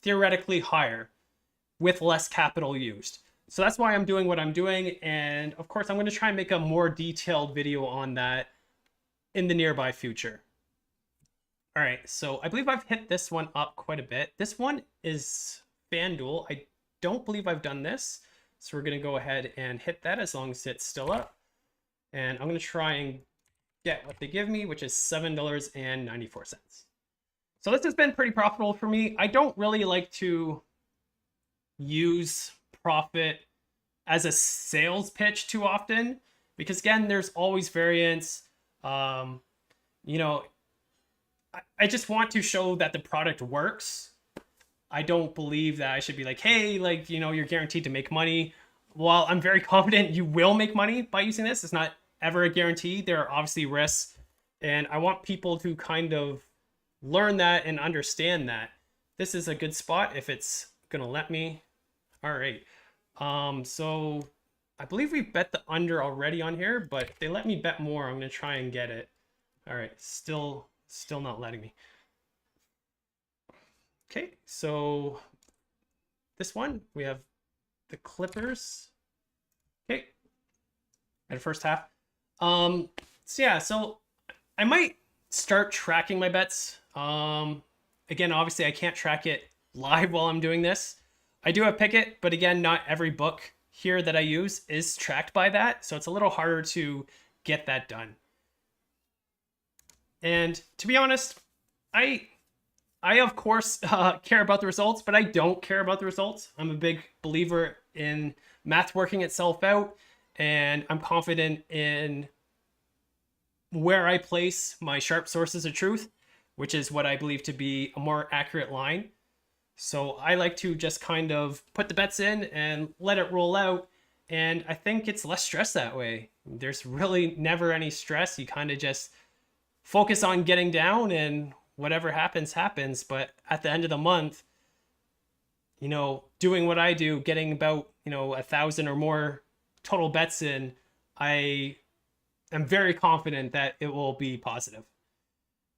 theoretically higher with less capital used. So that's why I'm doing what I'm doing. And of course, I'm going to try and make a more detailed video on that in the nearby future. All right, so I believe I've hit this one up quite a bit. This one is FanDuel. I don't believe I've done this. So we're going to go ahead and hit that as long as it's still up. And I'm going to try and get what they give me, which is $7.94. So this has been pretty profitable for me. I don't really like to use profit as a sales pitch too often, because again, there's always variance. You know, I just want to show that the product works. I don't believe that I should be like, hey, like, you know, you're guaranteed to make money. While I'm very confident you will make money by using this, it's not ever a guarantee. There are obviously risks, and I want people to kind of learn that and understand that. This is a good spot if it's gonna let me. All right. So I believe we bet the under already on here, but if they let me bet more, I'm gonna try and get it. All right, still not letting me. Okay, so this one, we have the Clippers. Okay, at the first half. So yeah, so I might start tracking my bets. Again, obviously I can't track it live while I'm doing this. I do have Pickett, but again, not every book here that I use is tracked by that. So it's a little harder to get that done. And to be honest, I of course care about the results, but I don't care about the results. I'm a big believer in math working itself out, and I'm confident in where I place my sharp sources of truth, which is what I believe to be a more accurate line. So I like to just kind of put the bets in and let it roll out. And I think it's less stress that way. There's really never any stress. You kind of just focus on getting down, and whatever happens, happens. But at the end of the month, you know, doing what I do, getting about, you know, 1,000 or more total bets in, I am very confident that it will be positive.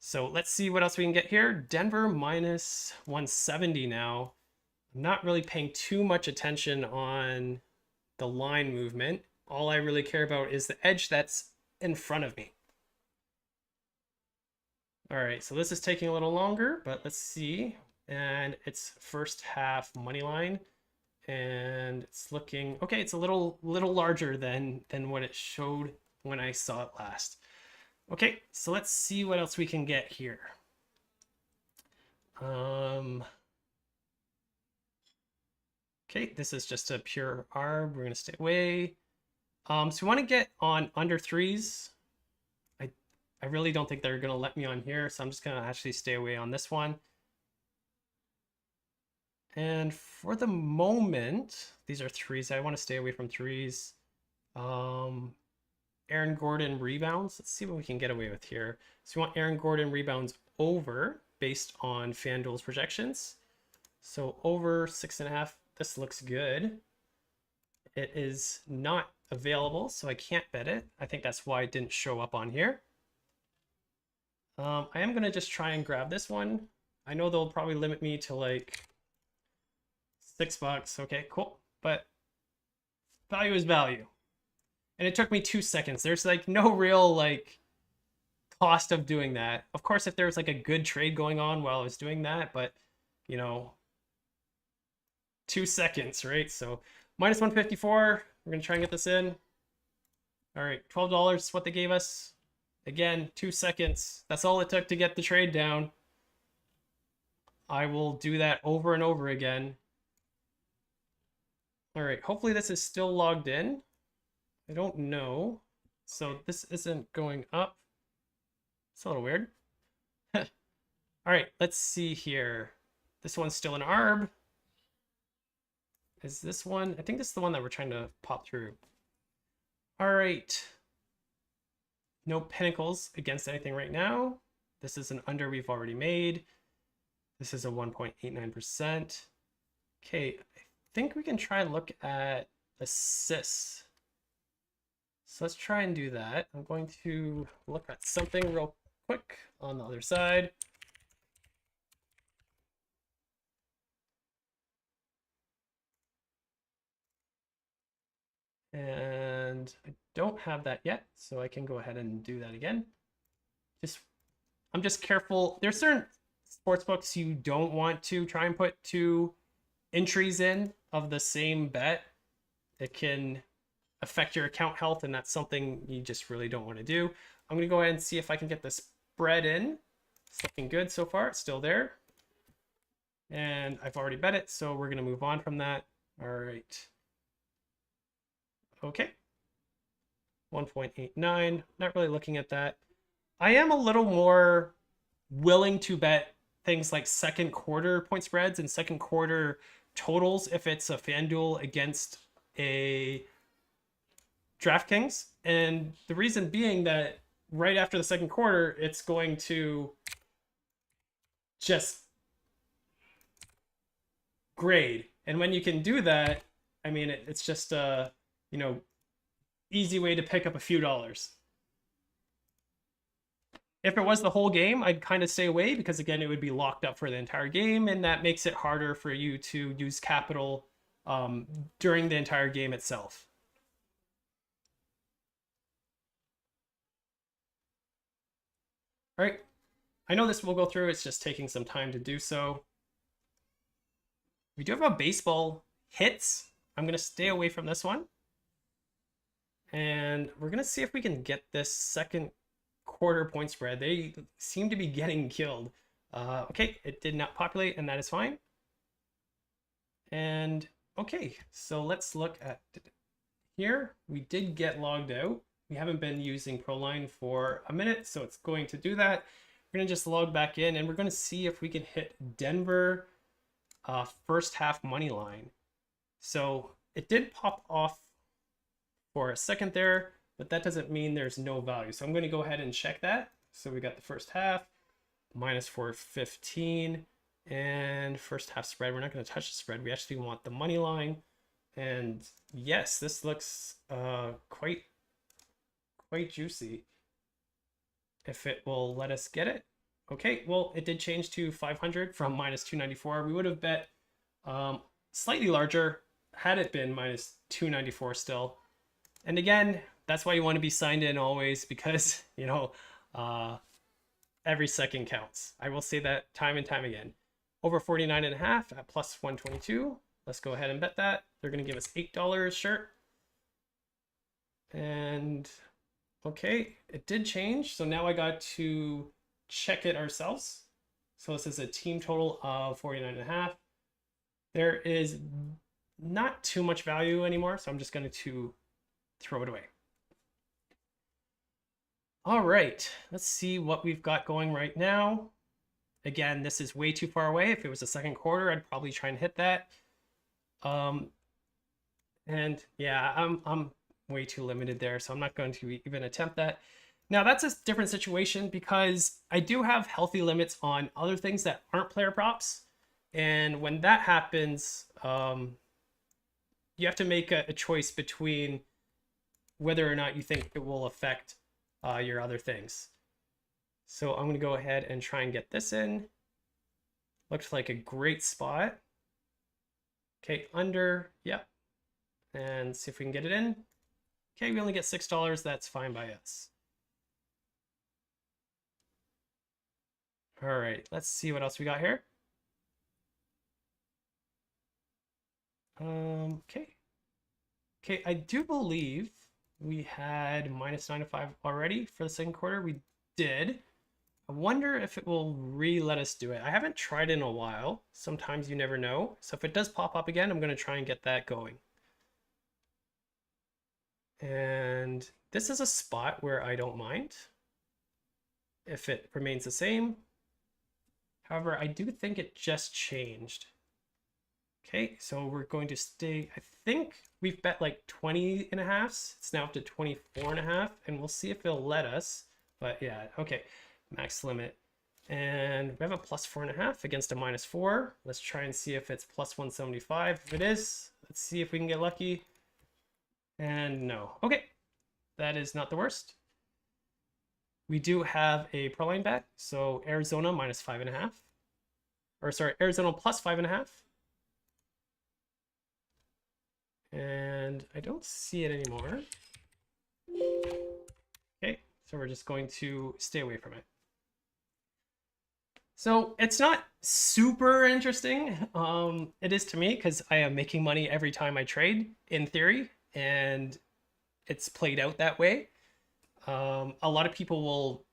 So let's see what else we can get here. Denver -170 now. I'm not really paying too much attention on the line movement. All I really care about is the edge that's in front of me. All right, so this is taking a little longer, but let's see. And it's first half money line, and it's looking okay. It's a little larger than what it showed when I saw it last. Okay, so let's see what else we can get here. Okay, this is just a pure ARB. We're gonna stay away. So we want to get on under threes. I really don't think they're gonna let me on here, so I'm just gonna actually stay away on this one. And for the moment, these are threes. I want to stay away from threes. Aaron Gordon rebounds. Let's see what we can get away with here. So we want Aaron Gordon rebounds over based on FanDuel's projections. So over 6.5. This looks good. It is not available, so I can't bet it. I think that's why it didn't show up on here. I am going to just try and grab this one. I know they'll probably limit me to like $6. Okay, cool. But value is value. And it took me 2 seconds. There's like no real like cost of doing that. Of course, if there was like a good trade going on while I was doing that, but you know, 2 seconds, right? So minus 154. We're going to try and get this in. All right, $12 is what they gave us. Again, 2 seconds. That's all it took to get the trade down. I will do that over and over again. All right, hopefully this is still logged in. I don't know. So this isn't going up. It's a little weird. All right, let's see here. This one's still an ARB. Is this one? I think this is the one that we're trying to pop through. All right. No pinnacles against anything right now. This is an under we've already made. This is a 1.89%. Okay, I think we can try and look at assists. So let's try and do that. I'm going to look at something real quick on the other side. And I don't have that yet, so I can go ahead and do that again. I'm just careful. There's certain sports books you don't want to try and put 2 entries in of the same bet. It can affect your account health, and that's something you just really don't want to do. I'm going to go ahead and see if I can get the spread in. It's looking good so far. It's still there. And I've already bet it, so we're going to move on from that. All right. Okay. 1.89. Not really looking at that. I am a little more willing to bet things like second quarter point spreads and second quarter totals if it's a FanDuel against a DraftKings. And the reason being that right after the second quarter, it's going to just grade. And when you can do that, I mean, it's just a, you know, easy way to pick up a few dollars. If it was the whole game, I'd kind of stay away because, again, it would be locked up for the entire game, and that makes it harder for you to use capital during the entire game itself. All right. I know this will go through. It's just taking some time to do so. We do have a baseball hits. I'm going to stay away from this one. And we're going to see if we can get this second quarter point spread. They seem to be getting killed. Okay, it did not populate, and that is fine. And okay, so let's look at here. We did get logged out. We haven't been using Proline for a minute, so it's going to do that. We're going to just log back in, and we're going to see if we can hit Denver first half money line. So it did pop off for a second there, but that doesn't mean there's no value. So I'm going to go ahead and check that. So we got the first half, minus 415, and first half spread. We're not going to touch the spread. We actually want the money line. And yes, this looks quite juicy. If it will let us get it. Okay, well, it did change to 500 from minus 294. We would have bet slightly larger had it been minus 294 still. And again, that's why you want to be signed in always, because, you know, every second counts. I will say that time and time again. Over 49.5 at plus 122. Let's go ahead and bet that. They're going to give us $8 sure. And okay, it did change. So now I got to check it ourselves. So this is a team total of 49.5. There is not too much value anymore, so I'm just going to throw it away. All right, let's see what we've got going right now. Again, this is way too far away. If it was the second quarter, I'd probably try and hit that. And yeah, I'm way too limited there, so I'm not going to even attempt that. Now that's a different situation because I do have healthy limits on other things that aren't player props. And when that happens, you have to make a choice between whether or not you think it will affect your other things. So I'm going to go ahead and try and get this in. Looks like a great spot. Okay, under, yep. And see if we can get it in. Okay, we only get $6. That's fine by us. All right, let's see what else we got here. Okay. Okay, I do believe we had minus 9 to 5 already for the second quarter. We did. I wonder if it will let us do it. I haven't tried in a while. Sometimes you never know. So if it does pop up again, I'm going to try and get that going. And this is a spot where I don't mind if it remains the same. However, I do think it just changed. Okay, so we're going to stay, I think we've bet like 20.5. It's now up to 24.5, and we'll see if it'll let us. But yeah, okay, max limit. And we have a plus 4.5 against a minus 4. Let's try and see if it's plus 175. If it is, let's see if we can get lucky. And no. Okay, that is not the worst. We do have a pro line bet. So Arizona minus 5.5. Or sorry, Arizona plus 5.5. And I don't see it anymore. Okay, so we're just going to stay away from it. So it's not super interesting. It is to me because I am making money every time I trade in theory, and it's played out that way. A lot of people will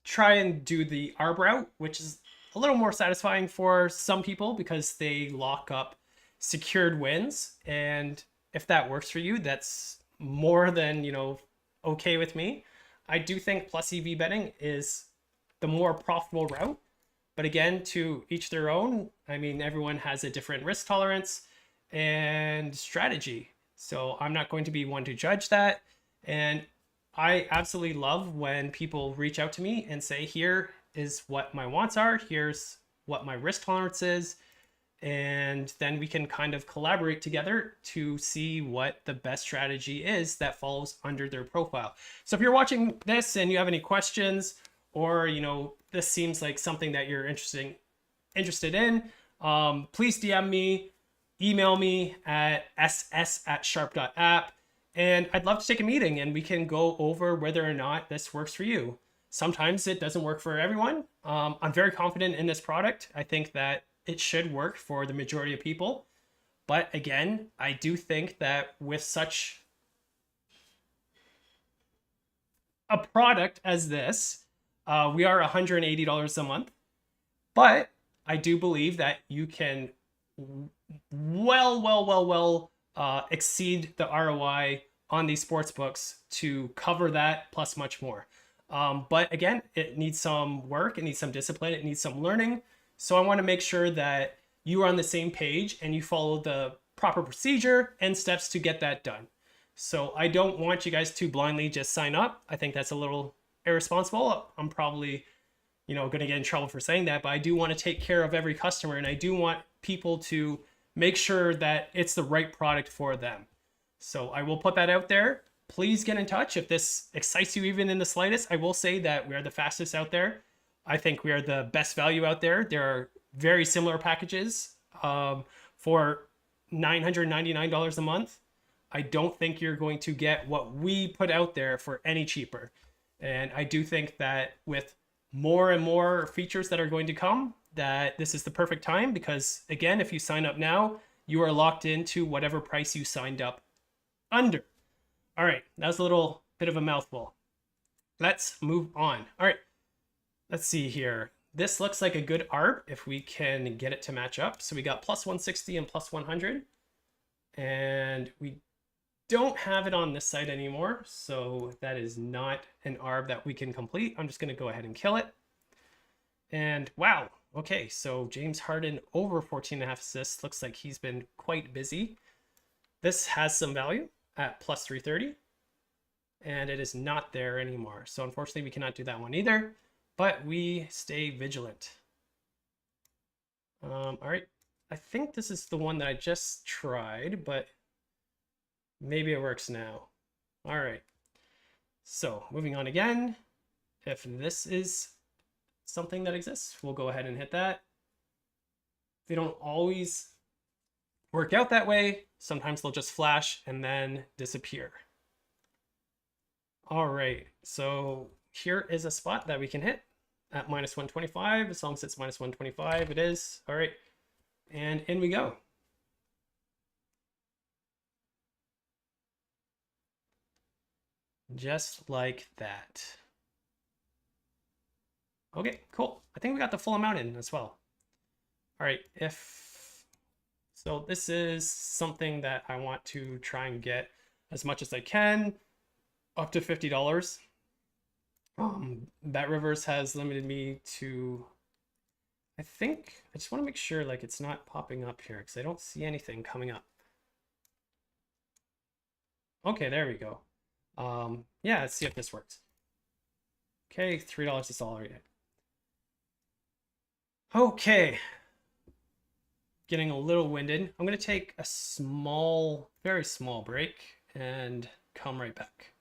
try and do the ARB route, which is a little more satisfying for some people because they lock up secured wins, and if that works for you, that's more than, you know, okay with me. I do think plus EV betting is the more profitable route, but again, to each their own. I mean, everyone has a different risk tolerance and strategy, so I'm not going to be one to judge that. And I absolutely love when people reach out to me and say, here is what my wants are, here's what my risk tolerance is, and then we can kind of collaborate together to see what the best strategy is that falls under their profile. So if you're watching this and you have any questions, or, you know, this seems like something that you're interested in, please DM me, email me at ss@sharp.app, and I'd love to take a meeting and we can go over whether or not this works for you. Sometimes it doesn't work for everyone. I'm very confident in this product. I think that it should work for the majority of people. But again, I do think that with such a product as this, we are $180 a month. But I do believe that you can well exceed the ROI on these sports books to cover that plus much more. But again, it needs some work, it needs some discipline, it needs some learning. So I want to make sure that you are on the same page and you follow the proper procedure and steps to get that done. So I don't want you guys to blindly just sign up. I think that's a little irresponsible. I'm probably, you know, going to get in trouble for saying that, but I do want to take care of every customer, and I do want people to make sure that it's the right product for them. So I will put that out there. Please get in touch if this excites you even in the slightest. I will say that we are the fastest out there. I think we are the best value out there. There are very similar packages for $999 a month. I don't think you're going to get what we put out there for any cheaper. And I do think that with more and more features that are going to come, that this is the perfect time, because again, if you sign up now, you are locked into whatever price you signed up under. All right, that was a little bit of a mouthful. Let's move on. All right, let's see here. This looks like a good ARB if we can get it to match up. So we got plus 160 and plus 100. And we don't have it on this side anymore. So that is not an ARB that we can complete. I'm just going to go ahead and kill it. And wow. Okay, so James Harden over 14.5 assists. Looks like he's been quite busy. This has some value at plus 330. And it is not there anymore. So unfortunately, we cannot do that one either. But we stay vigilant. All right. I think this is the one that I just tried, but maybe it works now. All right. So moving on again. If this is something that exists, we'll go ahead and hit that. They don't always work out that way. Sometimes they'll just flash and then disappear. All right. So here is a spot that we can hit at minus 125. As long as it's minus 125, it is. All right. And in we go. Just like that. Okay, cool. I think we got the full amount in as well. All right, so this is something that I want to try and get as much as I can, up to $50. Bet Rivers has limited me to, I think, I just want to make sure like it's not popping up here because I don't see anything coming up. Okay, there we go. Yeah, let's see if this works. Okay, $3 is all right. Okay. Getting a little winded. I'm going to take a small, very small break and come right back.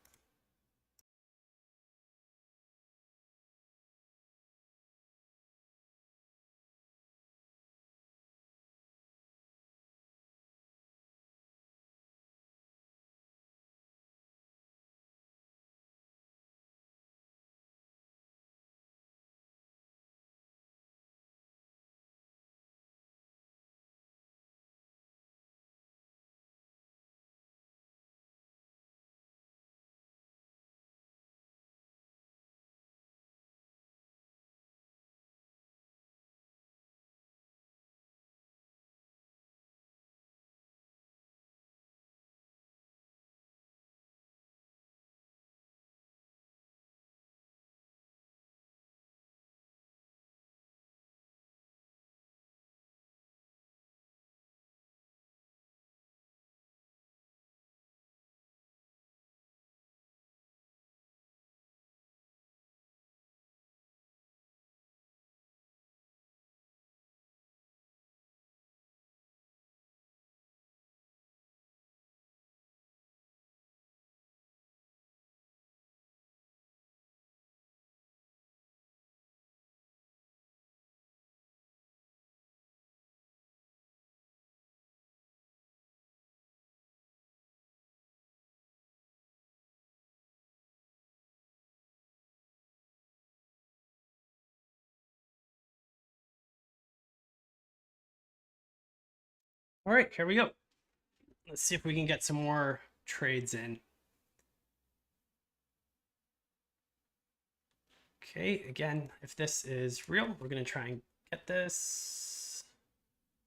All right, here we go. Let's see if we can get some more trades in. Okay, again, if this is real, we're going to try and get this.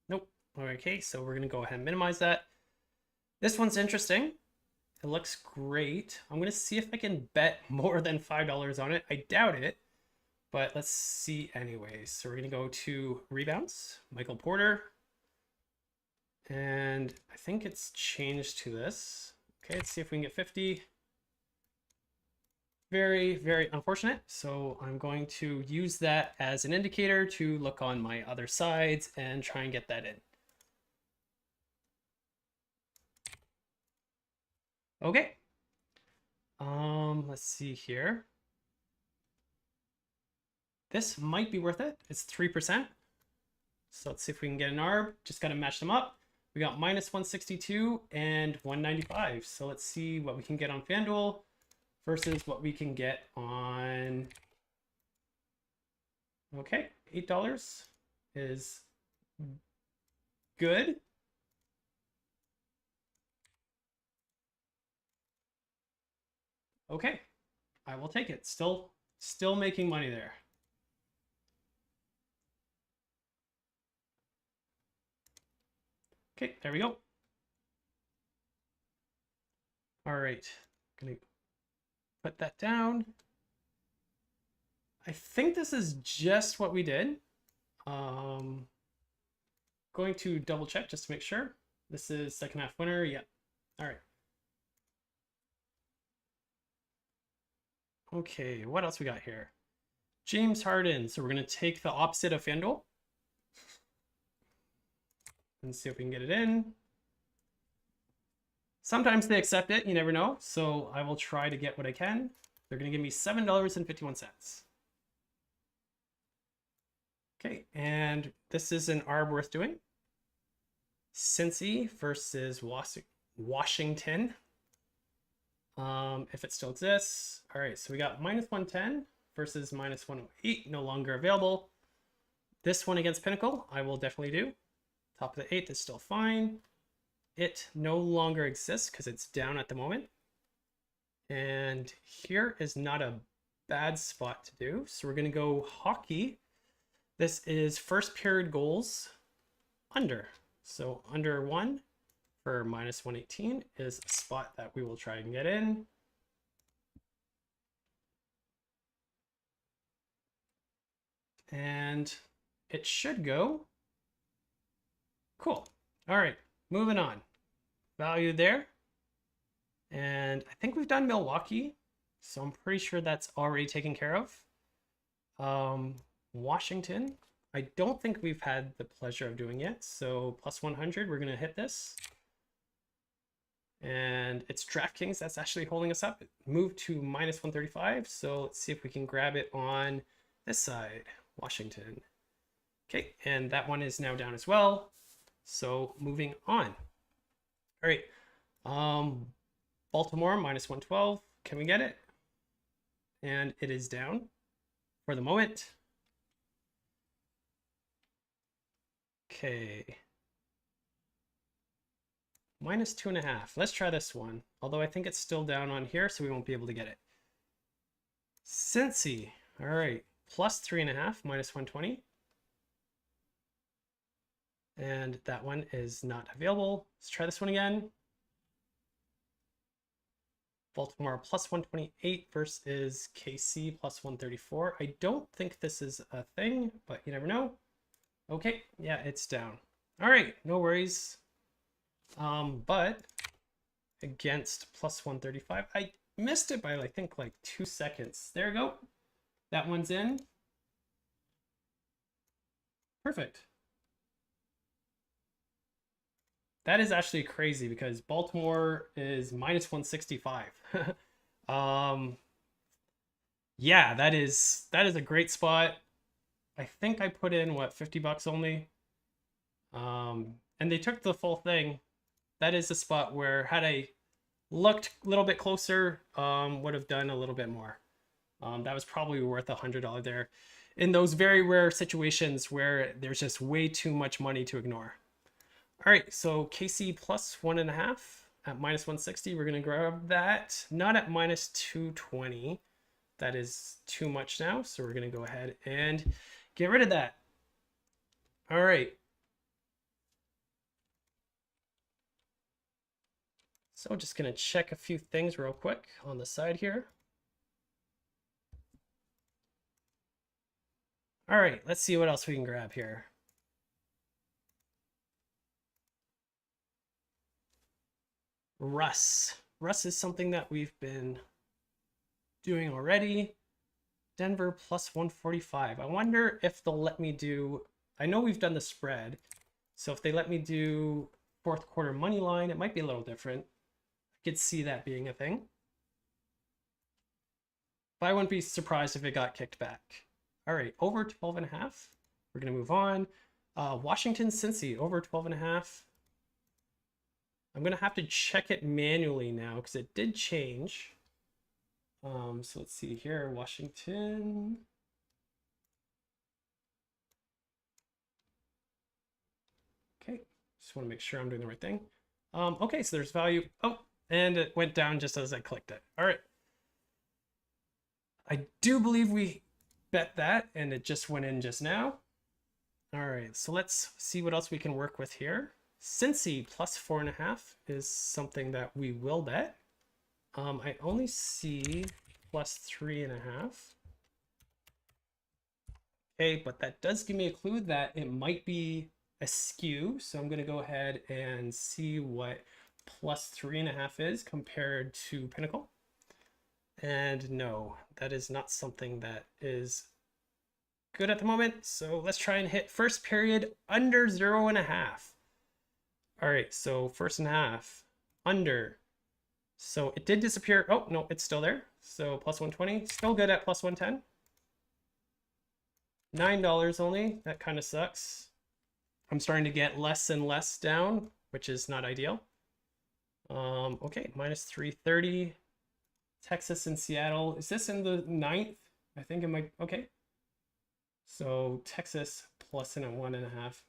Nope. Okay, so we're going to go ahead and minimize that. This one's interesting. It looks great. I'm going to see if I can bet more than $5 on it. I doubt it, but let's see anyways. So we're going to go to rebounds, Michael Porter. And I think it's changed to this. Okay, let's see if we can get 50. Very, very unfortunate. So I'm going to use that as an indicator to look on my other sides and try and get that in. Okay. Let's see here. This might be worth it. It's 3%. So let's see if we can get an ARB. Just got to match them up. We got minus 162 and 195. So let's see what we can get on FanDuel versus what we can get on Okay, $8 is good. Okay, I will take it. Still making money there. Okay, there we go. All right, gonna put that down. I think this is just what we did. Going to double check just to make sure. This is second half winner. Yep. All right. Okay, what else we got here? James Harden. So we're going to take the opposite of FanDuel and see if we can get it in. Sometimes they accept it. You never know. So I will try to get what I can. They're going to give me $7.51. Okay, and this is an ARB worth doing. Cincy versus Washington. If it still exists. All right, so we got -110 versus -108, no longer available. This one against Pinnacle, I will definitely do. Top of the 8th is still fine. It no longer exists because it's down at the moment. And here is not a bad spot to do. So we're going to go hockey. This is first period goals under. So under 1 for -118 is a spot that we will try and get in. And it should go. Cool. All right, moving on. Value there. And I think we've done Milwaukee, so I'm pretty sure that's already taken care of. Washington, I don't think we've had the pleasure of doing yet. So +100, we're going to hit this. And it's DraftKings that's actually holding us up. It moved to -135. So let's see if we can grab it on this side, Washington. Okay, and that one is now down as well. So moving on. All right. Baltimore -112. Can we get it? And it is down for the moment. Okay. -2.5. Let's try this one. Although I think it's still down on here, so we won't be able to get it. Cincy. All right. +3.5, -120. And that one is not available. Let's try this one again. Baltimore +128 versus KC +134. I don't think this is a thing, but you never know. Okay, yeah, it's down. All right, no worries. But against +135, I missed it by I think like 2 seconds. There we go. That one's in. Perfect. That is actually crazy because Baltimore is -165. Yeah, that is a great spot. I think I put in what, $50 only. And they took the full thing. That is a spot where had I looked a little bit closer, would have done a little bit more. That was probably worth $100 there. In those very rare situations where there's just way too much money to ignore. All right, so KC +1.5 at -160. We're gonna grab that. Not at -220. That is too much now, so we're gonna go ahead and get rid of that. All right. So just gonna check a few things real quick on the side here. All right, let's see what else we can grab here. Russ. Russ is something that we've been doing already. Denver +145. I wonder if they'll let me do, I know we've done the spread, so if they let me do fourth quarter money line, it might be a little different. I could see that being a thing. But I wouldn't be surprised if it got kicked back. All right, over 12.5. We're gonna move on. Washington Cincy, over 12.5. I'm gonna have to check it manually now because it did change. So let's see here, Washington. Just want to make sure I'm doing the right thing. Okay, so there's value. Oh, and it went down just as I clicked it. All right. I do believe we bet that, and it just went in just now. All right, so let's see what else we can work with here. Cincy plus 4.5 is something that we will bet. I only see plus 3.5. Okay, but that does give me a clue that it might be a skew. So I'm going to go ahead and see what plus 3.5 is compared to Pinnacle. And no, that is not something that is good at the moment. So let's try and hit first period under 0.5. All right, so first and half under. So it did disappear. Oh, no, it's still there. So plus 120, still good at plus 110. $9 only. That kind of sucks. I'm starting to get less and less down, which is not ideal. Okay, minus 330. Texas and Seattle. Is this in the 9th? I think it might. Okay. So Texas plus in at 1.5.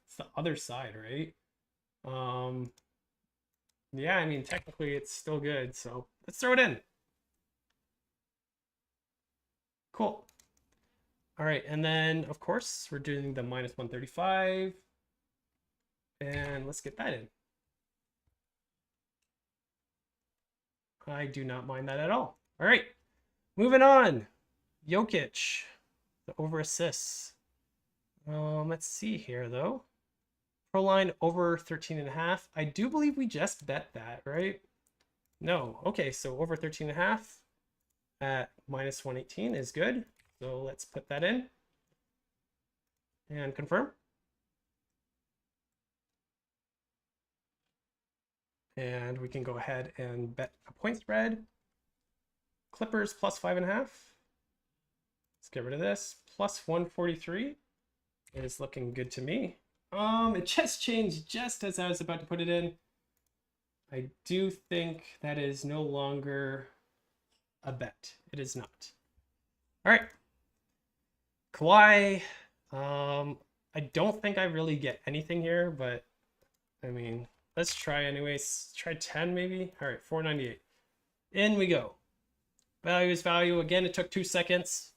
It's the other side, right? Yeah, I mean, technically it's still good. So let's throw it in. Cool. All right, and then of course we're doing the minus 135. And let's get that in. I do not mind that at all. All right, moving on. Jokic, the over assists. Let's see here though. Pro line over 13.5. I do believe we just bet that, right? No. Okay, so over 13.5 at minus 118 is good. So let's put that in and confirm. And we can go ahead and bet a point spread. Clippers plus 5.5. Let's get rid of this. Plus 143 is looking good to me. It just changed just as I was about to put it in. I do think that is no longer a bet. It is not. All right. Kawhi. I don't think I really get anything here, but I mean, let's try anyways. Try 10 maybe. All right, 498. In we go. Value is value. Again, it took 2 seconds.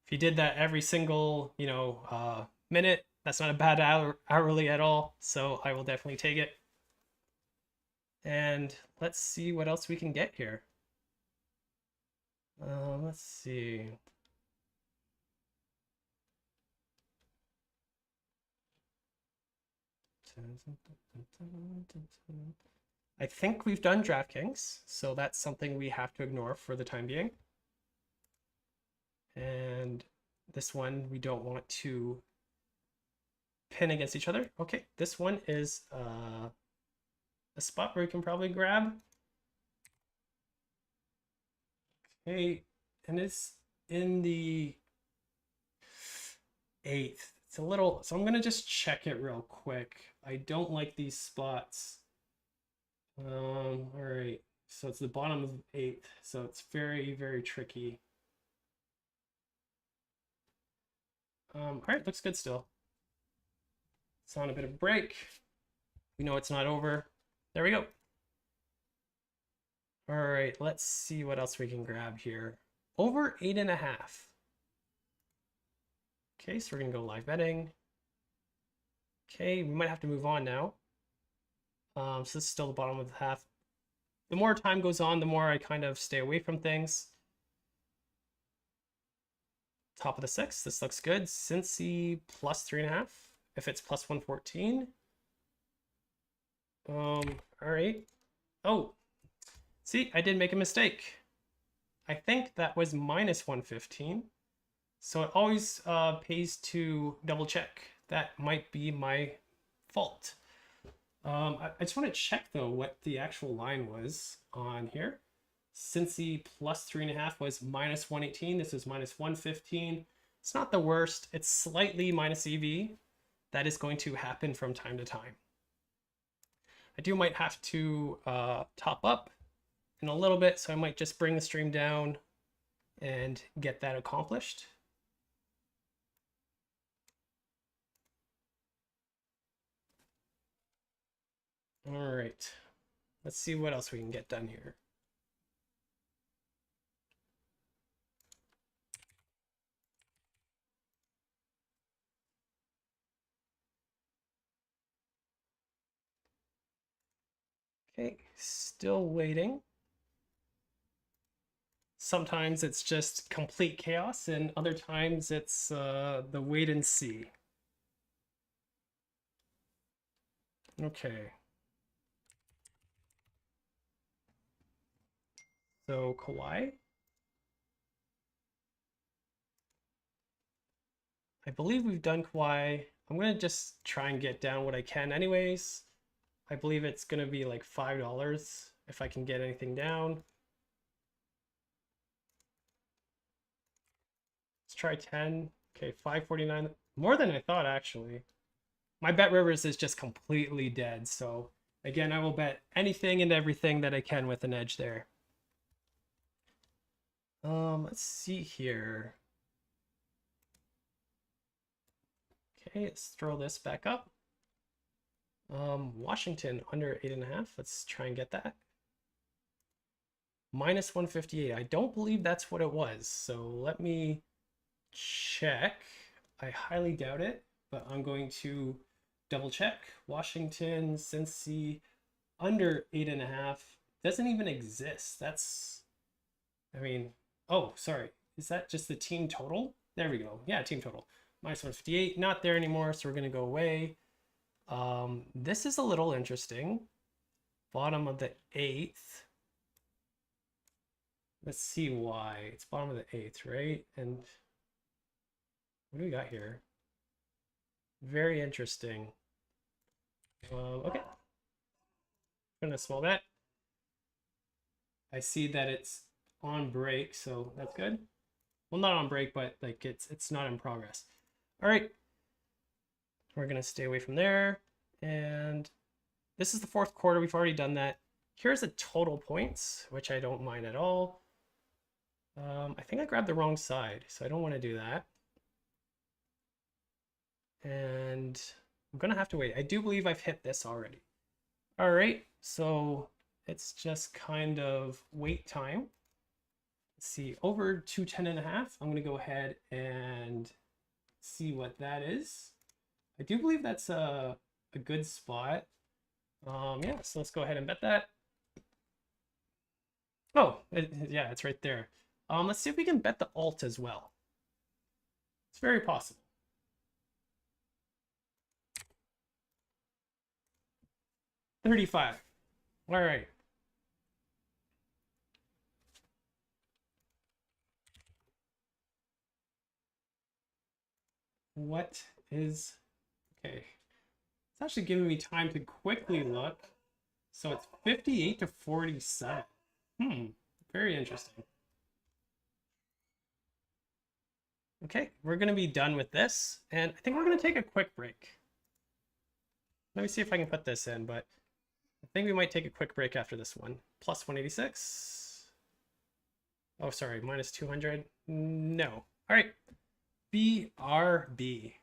If you did that every single, minute, that's not a bad hourly at all. So I will definitely take it. And let's see what else we can get here. Let's see. I think we've done DraftKings, so that's something we have to ignore for the time being. And this one we don't want to pin against each other. Okay, this one is a spot where we can probably grab. Okay, and it's in the 8th. It's a little, so I'm gonna just check it real quick. I don't like these spots. All right, so it's the bottom of 8th, so it's very, very tricky. All right, looks good still. It's on a bit of a break. We know it's not over. There we go. All right, let's see what else we can grab here. Over 8.5. Okay, so we're gonna go live betting. Okay, we might have to move on now. So this is still the bottom of the half. The more time goes on, the more I kind of stay away from things. Top of the 6th, this looks good. Cincy plus 3.5. If it's plus 114. All right. Oh, see, I did make a mistake. I think that was minus 115. So it always pays to double check. That might be my fault. I just want to check though what the actual line was on here. Cincy plus 3.5 was minus 118. This is minus 115. It's not the worst. It's slightly minus EV. That is going to happen from time to time. I might have to top up in a little bit, so I might just bring the stream down and get that accomplished. All right. Let's see what else we can get done here. Okay, still waiting. Sometimes it's just complete chaos, and other times it's the wait and see. Okay. So Kawhi. I believe we've done Kawhi. I'm gonna just try and get down what I can anyways. I believe it's gonna be like $5 if I can get anything down. Let's try 10. Okay, 549. More than I thought, actually. My bet rivers is just completely dead. So again, I will bet anything and everything that I can with an edge there. Let's see here. Okay, let's throw this back up. Washington under 8.5. Let's try and get that. Minus 158. I don't believe that's what it was. So let me check. I highly doubt it, but I'm going to double check. Washington, Cincy, under 8.5 doesn't even exist. That's, I mean, oh, sorry. Is that just the team total? There we go. Yeah, team total. Minus 158, not there anymore, so we're going to go away. This is a little interesting. Bottom of the 8th. Let's see why. It's bottom of the 8th, right? And what do we got here? Very interesting. Okay. I'm gonna small bet. I see that it's on break, so that's good. Well, not on break, but like it's not in progress. All right. We're gonna stay away from there. And this is the fourth quarter. We've already done that. Here's the total points, which I don't mind at all. I think I grabbed the wrong side, so I don't want to do that. And I'm gonna have to wait. I do believe I've hit this already. All right, so it's just kind of wait time. Let's see, over 210.5. I'm gonna go ahead and see what that is. I do believe that's a good spot. Yeah, so let's go ahead and bet that. Oh, yeah, it's right there. Let's see if we can bet the alt as well. It's very possible. 35. All right. What is, okay. It's actually giving me time to quickly look. So it's 58 to 47. Very interesting. Okay, we're going to be done with this, and I think we're going to take a quick break. Let me see if I can put this in, but I think we might take a quick break after this one. Plus 186. Oh, sorry, minus 200. No. All right, BRB.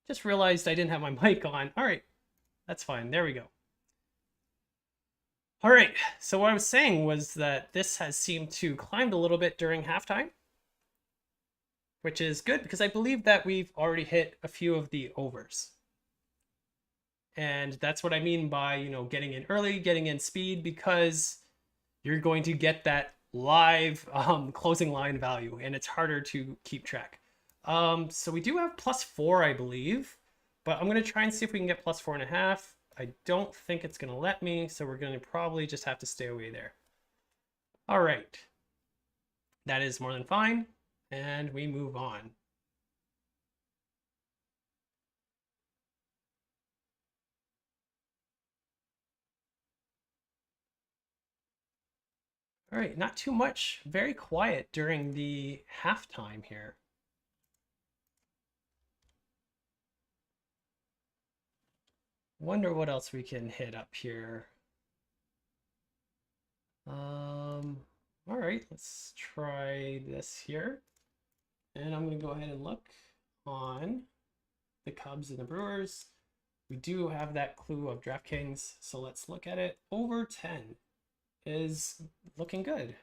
Just realized I didn't have my mic on. All right, that's fine. There we go. All right, so what I was saying was that this has seemed to climb a little bit during halftime, which is good because I believe that we've already hit a few of the overs. And that's what I mean by, getting in early, getting in speed, because you're going to get that live closing line value, and it's harder to keep track. So we do have +4, I believe, but I'm going to try and see if we can get +4.5. I don't think it's going to let me, so we're going to probably just have to stay away there. All right. That is more than fine, and we move on. All right, not too much, very quiet during the halftime here. Wonder what else we can hit up here. All right, let's try this here. And I'm gonna go ahead and look on the Cubs and the Brewers. We do have that clue of DraftKings, so let's look at it. Over 10 is looking good.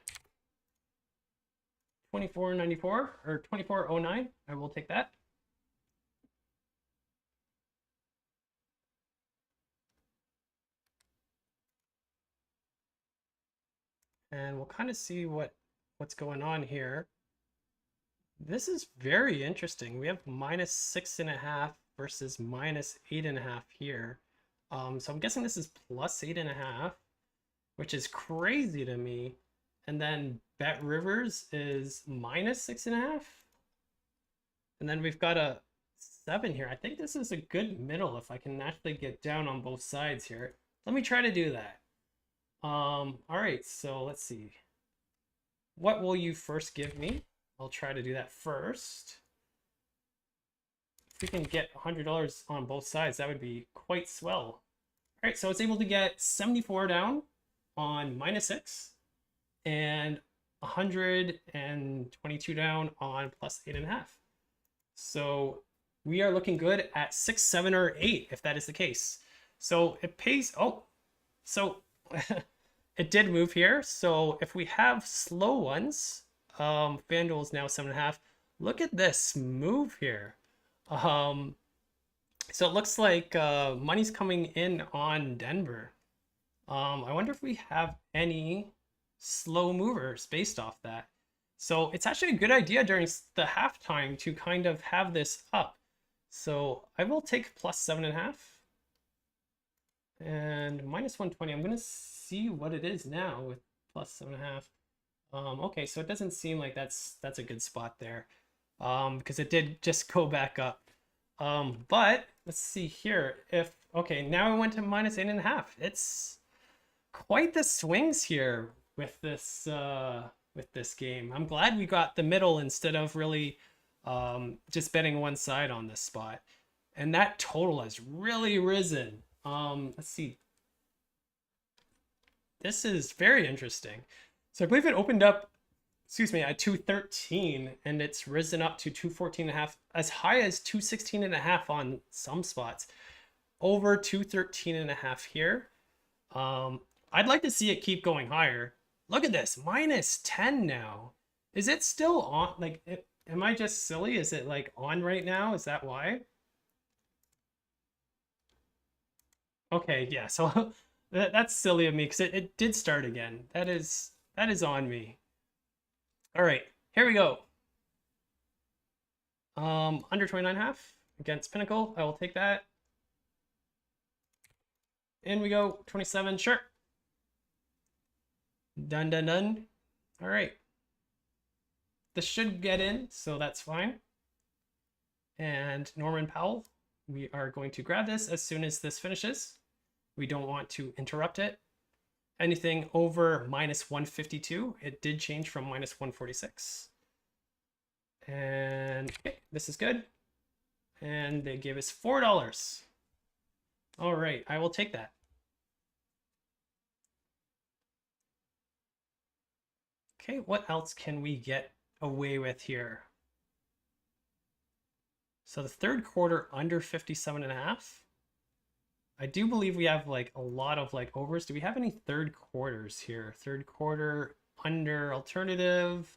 24.94 or 24.09, I will take that. And we'll kind of see what's going on here. This is very interesting. We have -6.5 versus -8.5 here. So I'm guessing this is +8.5, which is crazy to me. And then Bet Rivers is -6.5. And then we've got a 7 here. I think this is a good middle if I can actually get down on both sides here. Let me try to do that. All right, so let's see. What will you first give me? I'll try to do that first. If we can get $100 on both sides, that would be quite swell. All right, so it's able to get 74 down on -6 and 122 down on +8.5. So we are looking good at 6, 7, or 8 if that is the case. So it pays. Oh, so it did move here. So if we have slow ones, FanDuel is now 7.5. Look at this move here. So it looks like money's coming in on Denver. I wonder if we have any slow movers based off that. So it's actually a good idea during the halftime to kind of have this up. So I will take +7.5 and -120. I'm gonna see what it is now with +7.5. Okay, so it doesn't seem like that's a good spot there, because it did just go back up. But let's see here. Okay, now I went to -8.5. It's quite the swings here with this game. I'm glad we got the middle instead of really just betting one side on this spot. And that total has really risen. Let's see. This is very interesting. So I believe it opened up, excuse me, at 213, and it's risen up to 214.5, as high as 216.5 on some spots. Over 213.5 here. I'd like to see it keep going higher. Look at this, -10 now. Is it still on? Like, am I just silly? Is it like on right now? Is that why? Okay, yeah, so that's silly of me because it did start again. That is on me. All right, here we go. Under 29.5 against Pinnacle. I will take that. In we go, 27, sure. Done, done, done. All right. This should get in, so that's fine. And Norman Powell, we are going to grab this as soon as this finishes. We don't want to interrupt it. Anything over -152, it did change from -146. And okay, this is good. And they gave us $4. All right, I will take that. Okay, what else can we get away with here? So the third quarter under 57.5. I do believe we have like a lot of like overs. Do we have any third quarters here? Third quarter under alternative.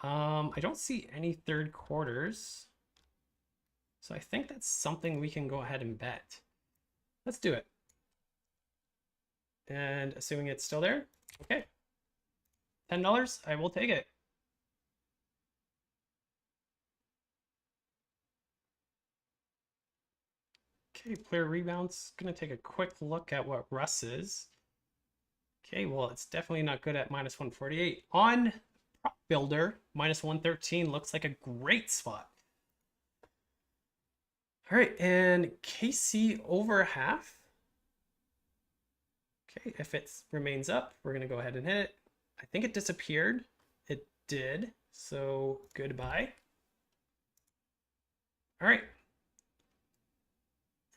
I don't see any third quarters. So I think that's something we can go ahead and bet. Let's do it. And assuming it's still there. Okay. $10, I will take it. Okay, player rebounds. Gonna take a quick look at what Russ is. Okay, well, it's definitely not good at minus 148. On Prop Builder, minus 113 looks like a great spot. All right, and KC over half. Okay, if it remains up, we're gonna go ahead and hit it. I think it disappeared. It did, so goodbye. All right.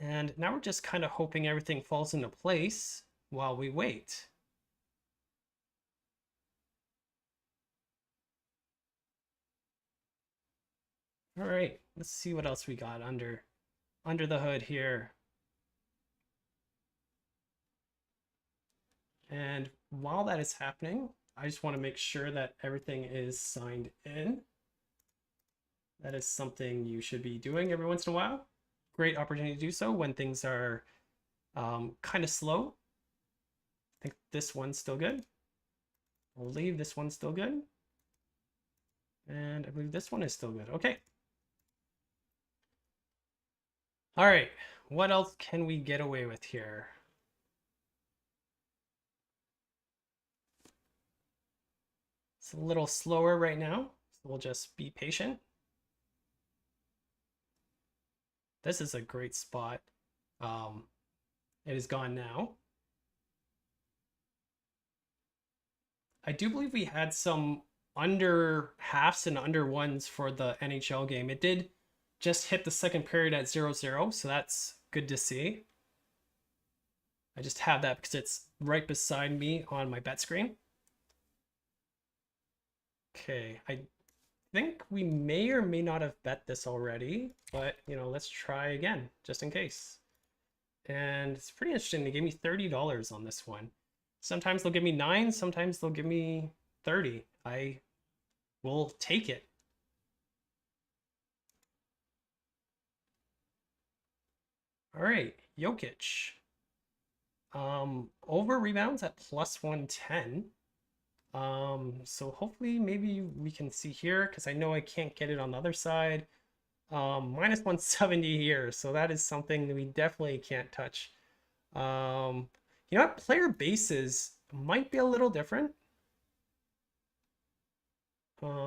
And now we're just kind of hoping everything falls into place while we wait. All right, let's see what else we got under the hood here. And while that is happening, I just want to make sure that everything is signed in. That is something you should be doing every once in a while. Great opportunity to do so when things are kind of slow. I think this one's still good. I believe this one's still good. And I believe this one is still good. Okay. All right, what else can we get away with here? It's a little slower right now, so we'll just be patient. This is a great spot. It is gone now. I do believe we had some under halves and under ones for the NHL game. It did just hit the second period at 0-0, so that's good to see. I just have that because it's right beside me on my bet screen. Okay, I think we may or may not have bet this already, but you know, let's try again just in case. And it's pretty interesting. They gave me $30 on this one. Sometimes they'll give me 9, sometimes they'll give me 30. I will take it. All right, Jokic. Over rebounds at plus 110. So hopefully maybe we can see here, because I know I can't get it on the other side. Minus 170 here, so that is something that we definitely can't touch. You know what? Player bases might be a little different.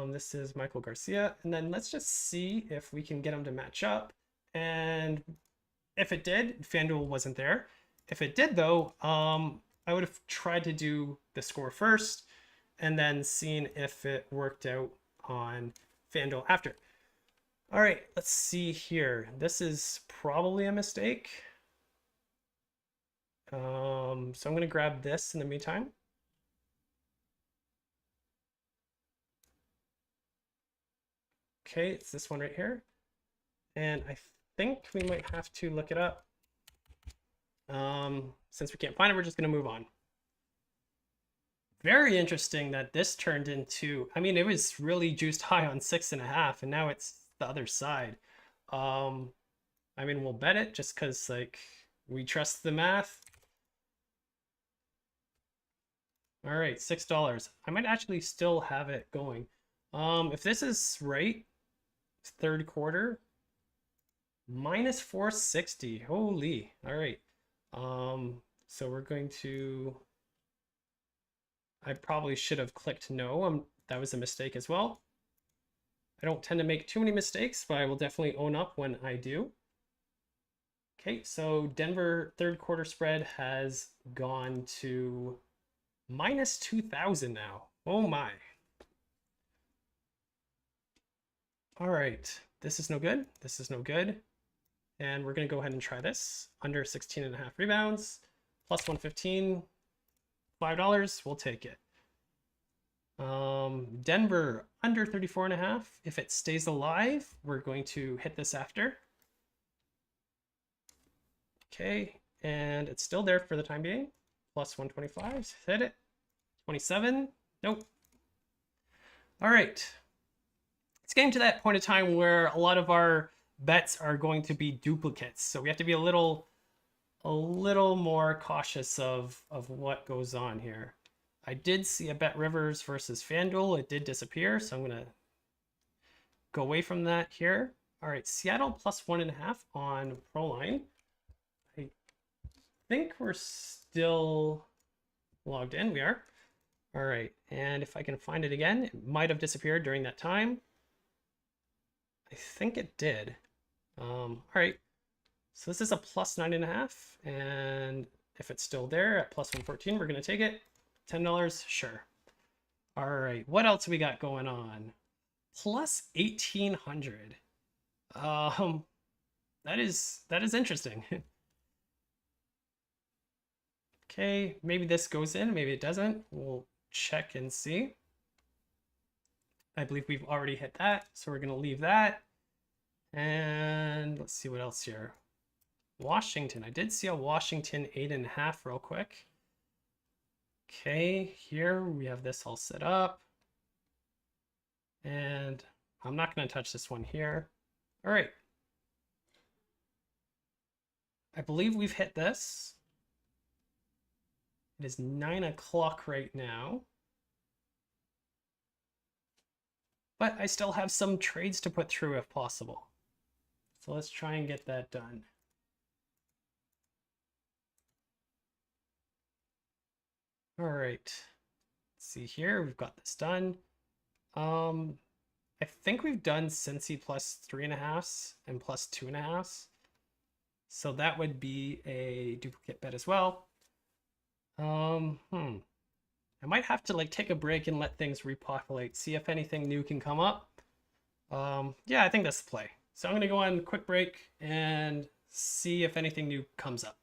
This is Michael Garcia, and then let's just see if we can get him to match up. And if it did, FanDuel wasn't there. If it did though, I would have tried to do the score first and then seen if it worked out on FanDuel after. All right, let's see here. This is probably a mistake. So I'm gonna grab this in the meantime. Okay, it's this one right here. And I think we might have to look it up. Since we can't find it, we're just gonna move on. Very interesting that this turned into, I mean, it was really juiced high on 6.5, and now it's the other side. I mean, we'll bet it just because like we trust the math. All right, $6. I might actually still have it going. If this is right, third quarter, minus 460. Holy. All right. So we're going to, I probably should have clicked no. That was a mistake as well. I don't tend to make too many mistakes, but I will definitely own up when I do. Okay, so Denver third quarter spread has gone to minus 2,000 now. Oh my. All right, this is no good. This is no good. And we're gonna go ahead and try this. Under 16.5 rebounds, plus 115, $5, we'll take it. Denver under 34.5. If it stays alive, we're going to hit this after. Okay, and it's still there for the time being. Plus 125, hit it. 27, nope. All right. It's getting to that point of time where a lot of our bets are going to be duplicates. So we have to be a little more cautious of what goes on here. I did see a Bet Rivers versus FanDuel. It did disappear, so I'm gonna go away from that here. All right, Seattle plus 1.5 on Proline. I think we're still logged in. We are. All right, and if I can find it again, it might have disappeared during that time. I think it did. All right, so this is a plus 9.5, and if it's still there at plus 114, we're gonna take it. $10, sure. All right, what else we got going on? Plus 1,800. That is interesting. Okay, maybe this goes in, maybe it doesn't. We'll check and see. I believe we've already hit that, so we're gonna leave that. And let's see what else here. Washington, I did see a Washington 8.5 real quick. Okay, here we have this all set up. And I'm not gonna touch this one here. All right. I believe we've hit this. It is 9 o'clock right now. But I still have some trades to put through if possible. So let's try and get that done. All right. Let's see here. We've got this done. I think we've done Cincy plus 3.5s and plus 2.5s. So that would be a duplicate bet as well. I might have to like take a break and let things repopulate, see if anything new can come up. Yeah, I think that's the play. So I'm gonna go on a quick break and see if anything new comes up.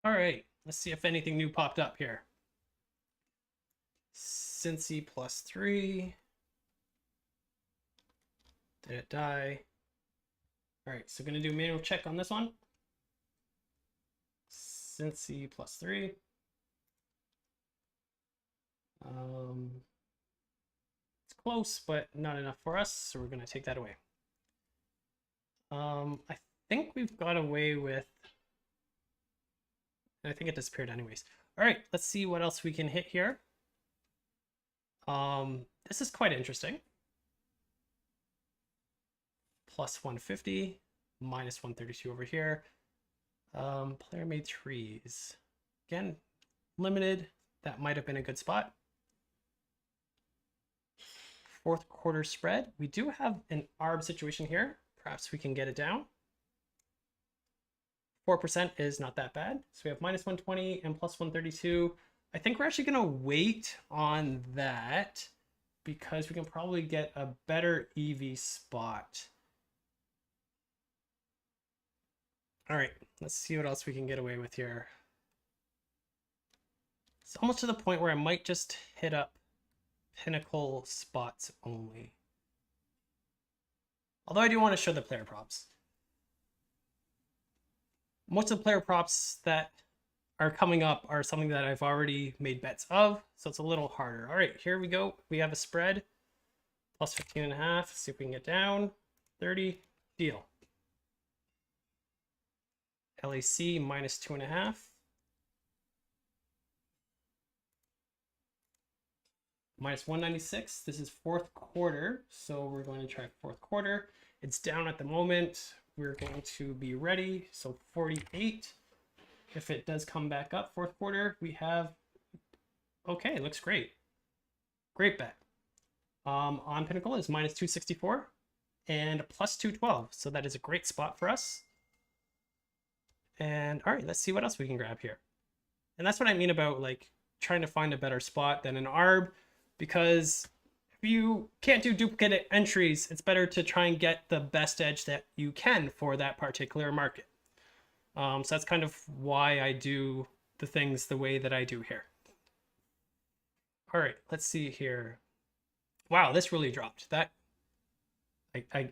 All right, let's see if anything new popped up here. Cincy +3. Did it die? All right, so gonna do a manual check on this one. Cincy +3. It's close, but not enough for us, so we're gonna take that away. I think we've got away with. I think it disappeared anyways. All right, let's see what else we can hit here. This is quite interesting. +150, -132 over here. Player made threes. Again, limited. That might have been a good spot. Fourth quarter spread. We do have an ARB situation here. Perhaps we can get it down. 4% is not that bad. So we have -120 and +132. I think we're actually going to wait on that because we can probably get a better EV spot. All right, let's see what else we can get away with here. It's almost to the point where I might just hit up pinnacle spots only. Although I do want to show the player props. Most of the player props that are coming up are something that I've already made bets of, so it's a little harder. All right, here we go. We have a spread, +15.5. See if we can get down. 30, deal. LAC -2.5. -196. This is fourth quarter, so we're going to try fourth quarter. It's down at the moment. We're going to be ready. So 48. If it does come back up fourth quarter, we have, okay, it looks great. Great bet. On Pinnacle is -264 and +212. So that is a great spot for us. And all right, let's see what else we can grab here. And that's what I mean about like trying to find a better spot than an ARB, because if you can't do duplicate entries, it's better to try and get the best edge that you can for that particular market. So that's kind of why I do the things the way that I do here. All right, let's see here. Wow, this really dropped. That I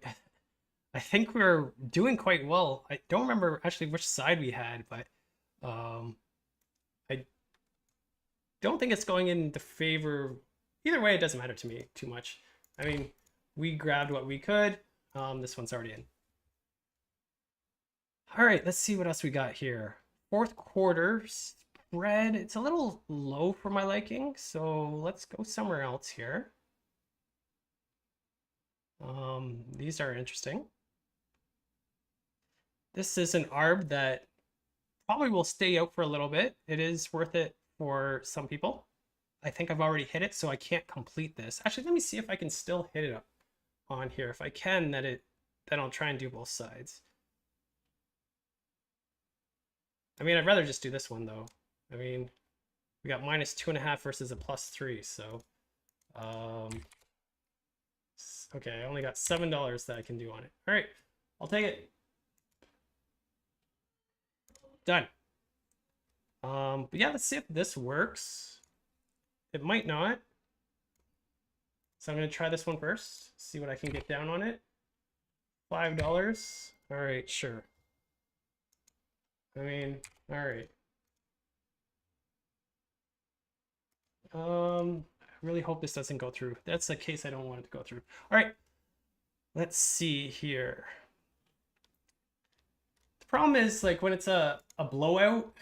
think we're doing quite well. I don't remember actually which side we had, but I don't think it's going in the favor. Either way, it doesn't matter to me too much. I mean, we grabbed what we could. This one's already in. All right, let's see what else we got here. Fourth quarter spread. It's a little low for my liking, so let's go somewhere else here. These are interesting. This is an ARB that probably will stay out for a little bit. It is worth it for some people. I think I've already hit it, so I can't complete this. Actually, let me see if I can still hit it up on here. If I can, then I'll try and do both sides. I mean, I'd rather just do this one though. I mean, we got -2.5 versus a +3, so okay, I only got $7 that I can do on it. All right, I'll take it. Done. But yeah, let's see if this works. It might not. So I'm gonna try this one first, see what I can get down on it. $5. All right, sure. I mean, all right. I really hope this doesn't go through. That's the case I don't want it to go through. All right, let's see here. The problem is like when it's a blowout,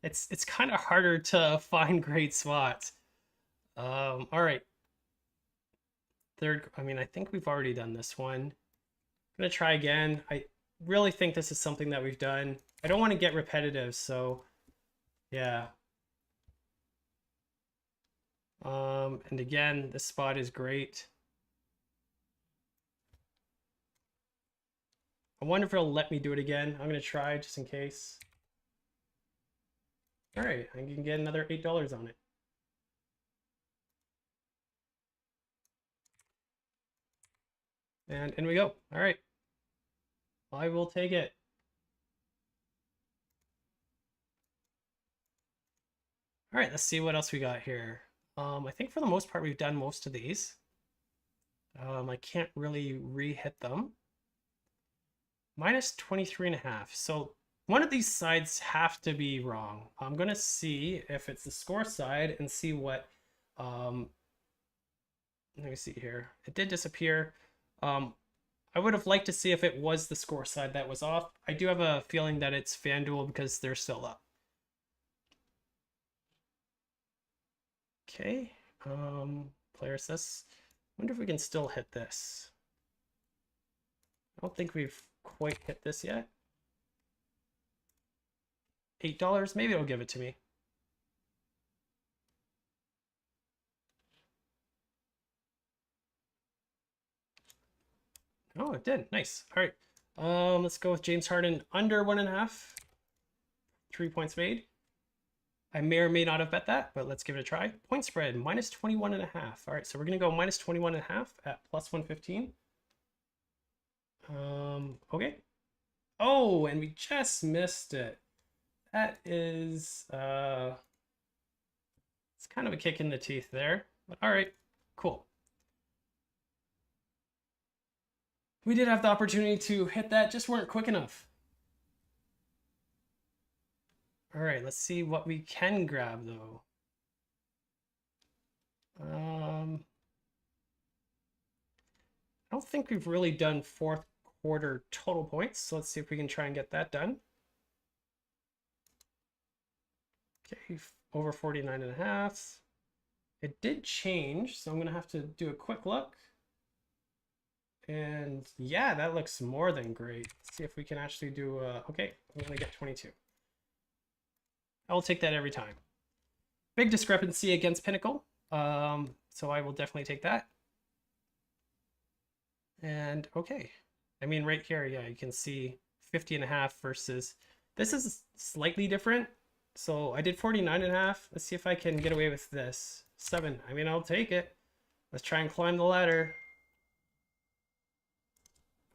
it's kind of harder to find great spots. All right. Third, I mean, I think we've already done this one. I'm gonna try again. I really think this is something that we've done. I don't want to get repetitive, so yeah. And again, this spot is great. I wonder if it'll let me do it again. I'm gonna try just in case. All right, I can get another $8 on it. And in we go. All right. I will take it. All right, let's see what else we got here. I think for the most part, we've done most of these. I can't really re-hit them. Minus 23.5. So one of these sides have to be wrong. I'm going to see if it's the score side and see what, let me see here. It did disappear. I would have liked to see if it was the score side that was off. I do have a feeling that it's FanDuel because they're still up. Okay, player assist. Wonder if we can still hit this. I don't think we've quite hit this yet. $8, maybe it'll give it to me. Oh, it did. Nice. All right. Let's go with James Harden under 1.5. 3 points made. I may or may not have bet that, but let's give it a try. Point spread, minus 21.5. All right, so we're going to go minus 21.5 at plus 115. Okay. Oh, and we just missed it. That is, it's kind of a kick in the teeth there. But all right, cool. We did have the opportunity to hit that, just weren't quick enough. All right, let's see what we can grab though. I don't think we've really done fourth quarter total points, so let's see if we can try and get that done. Okay, over 49.5. It did change, so I'm gonna have to do a quick look. And yeah, that looks more than great. Let's see if we can actually do, okay, I'm gonna get 22. I'll take that every time. Big discrepancy against Pinnacle, so I will definitely take that. And okay, I mean right here, yeah, you can see 50.5 versus, this is slightly different. So I did 49.5. Let's see if I can get away with this. 7, I mean, I'll take it. Let's try and climb the ladder.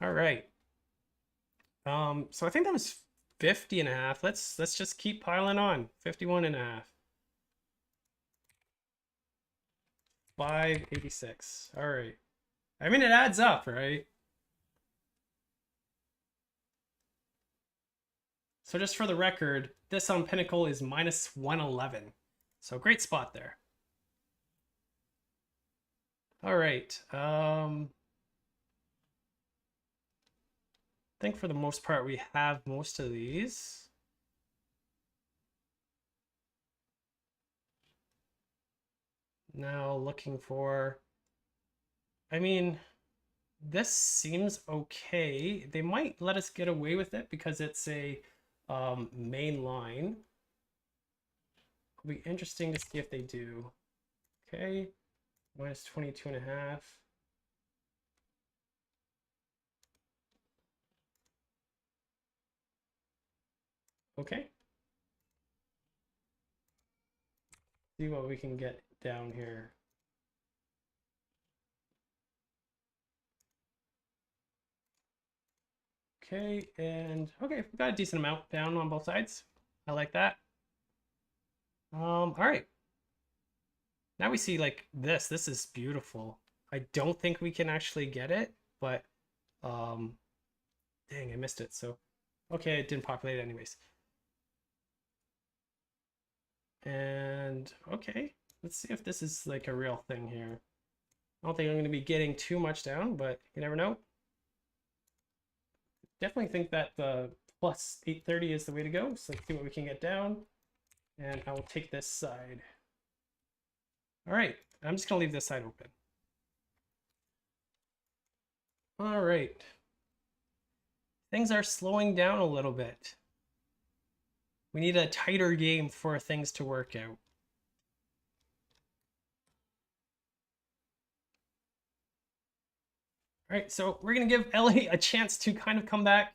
All right. So I think that was 50.5. Let's just keep piling on. 51.5. 586. All right. I mean, it adds up, right? So just for the record, this on Pinnacle is minus 111. So great spot there. All right. I think for the most part, we have most of these. Now looking for, I mean, this seems okay. They might let us get away with it because it's a main line. It'll be interesting to see if they do. Okay, minus 22.5. Okay. See what we can get down here. Okay, and okay, we got a decent amount down on both sides. I like that. All right. Now we see like this. This is beautiful. I don't think we can actually get it, but dang, I missed it. So okay, it didn't populate anyways. And okay, let's see if this is like a real thing here. I don't think I'm going to be getting too much down, but you never know. Definitely think that the plus 830 is the way to go. So let's see what we can get down. And I will take this side. All right, I'm just going to leave this side open. All right. Things are slowing down a little bit. We need a tighter game for things to work out. All right, so we're going to give LA a chance to kind of come back.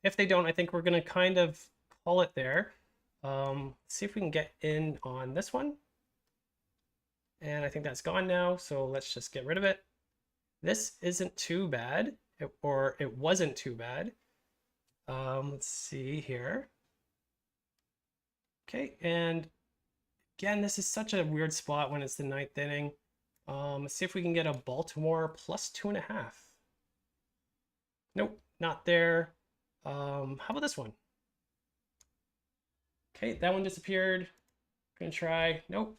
If they don't, I think we're going to kind of call it there. See if we can get in on this one. And I think that's gone now, so let's just get rid of it. This isn't too bad, or it wasn't too bad. Let's see here. Okay, and Again, this is such a weird spot when it's the 9th inning. Let's see if we can get a Baltimore plus 2.5. Nope, not there. How about this one? Okay, that one disappeared. Gonna try. Nope.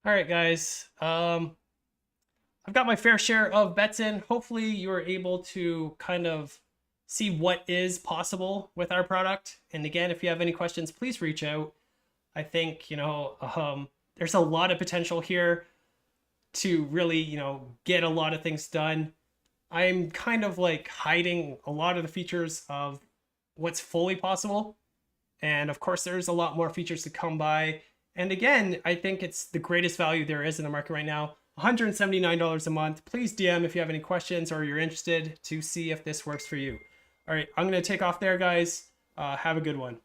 All right, guys. I've got my fair share of bets in. Hopefully you are able to kind of see what is possible with our product. And again, if you have any questions, please reach out. I think, there's a lot of potential here to really, get a lot of things done. I'm kind of like hiding a lot of the features of what's fully possible. And of course, there's a lot more features to come by. And again, I think it's the greatest value there is in the market right now. $179 a month. Please DM if you have any questions or you're interested to see if this works for you. All right, I'm going to take off there, guys. Have a good one.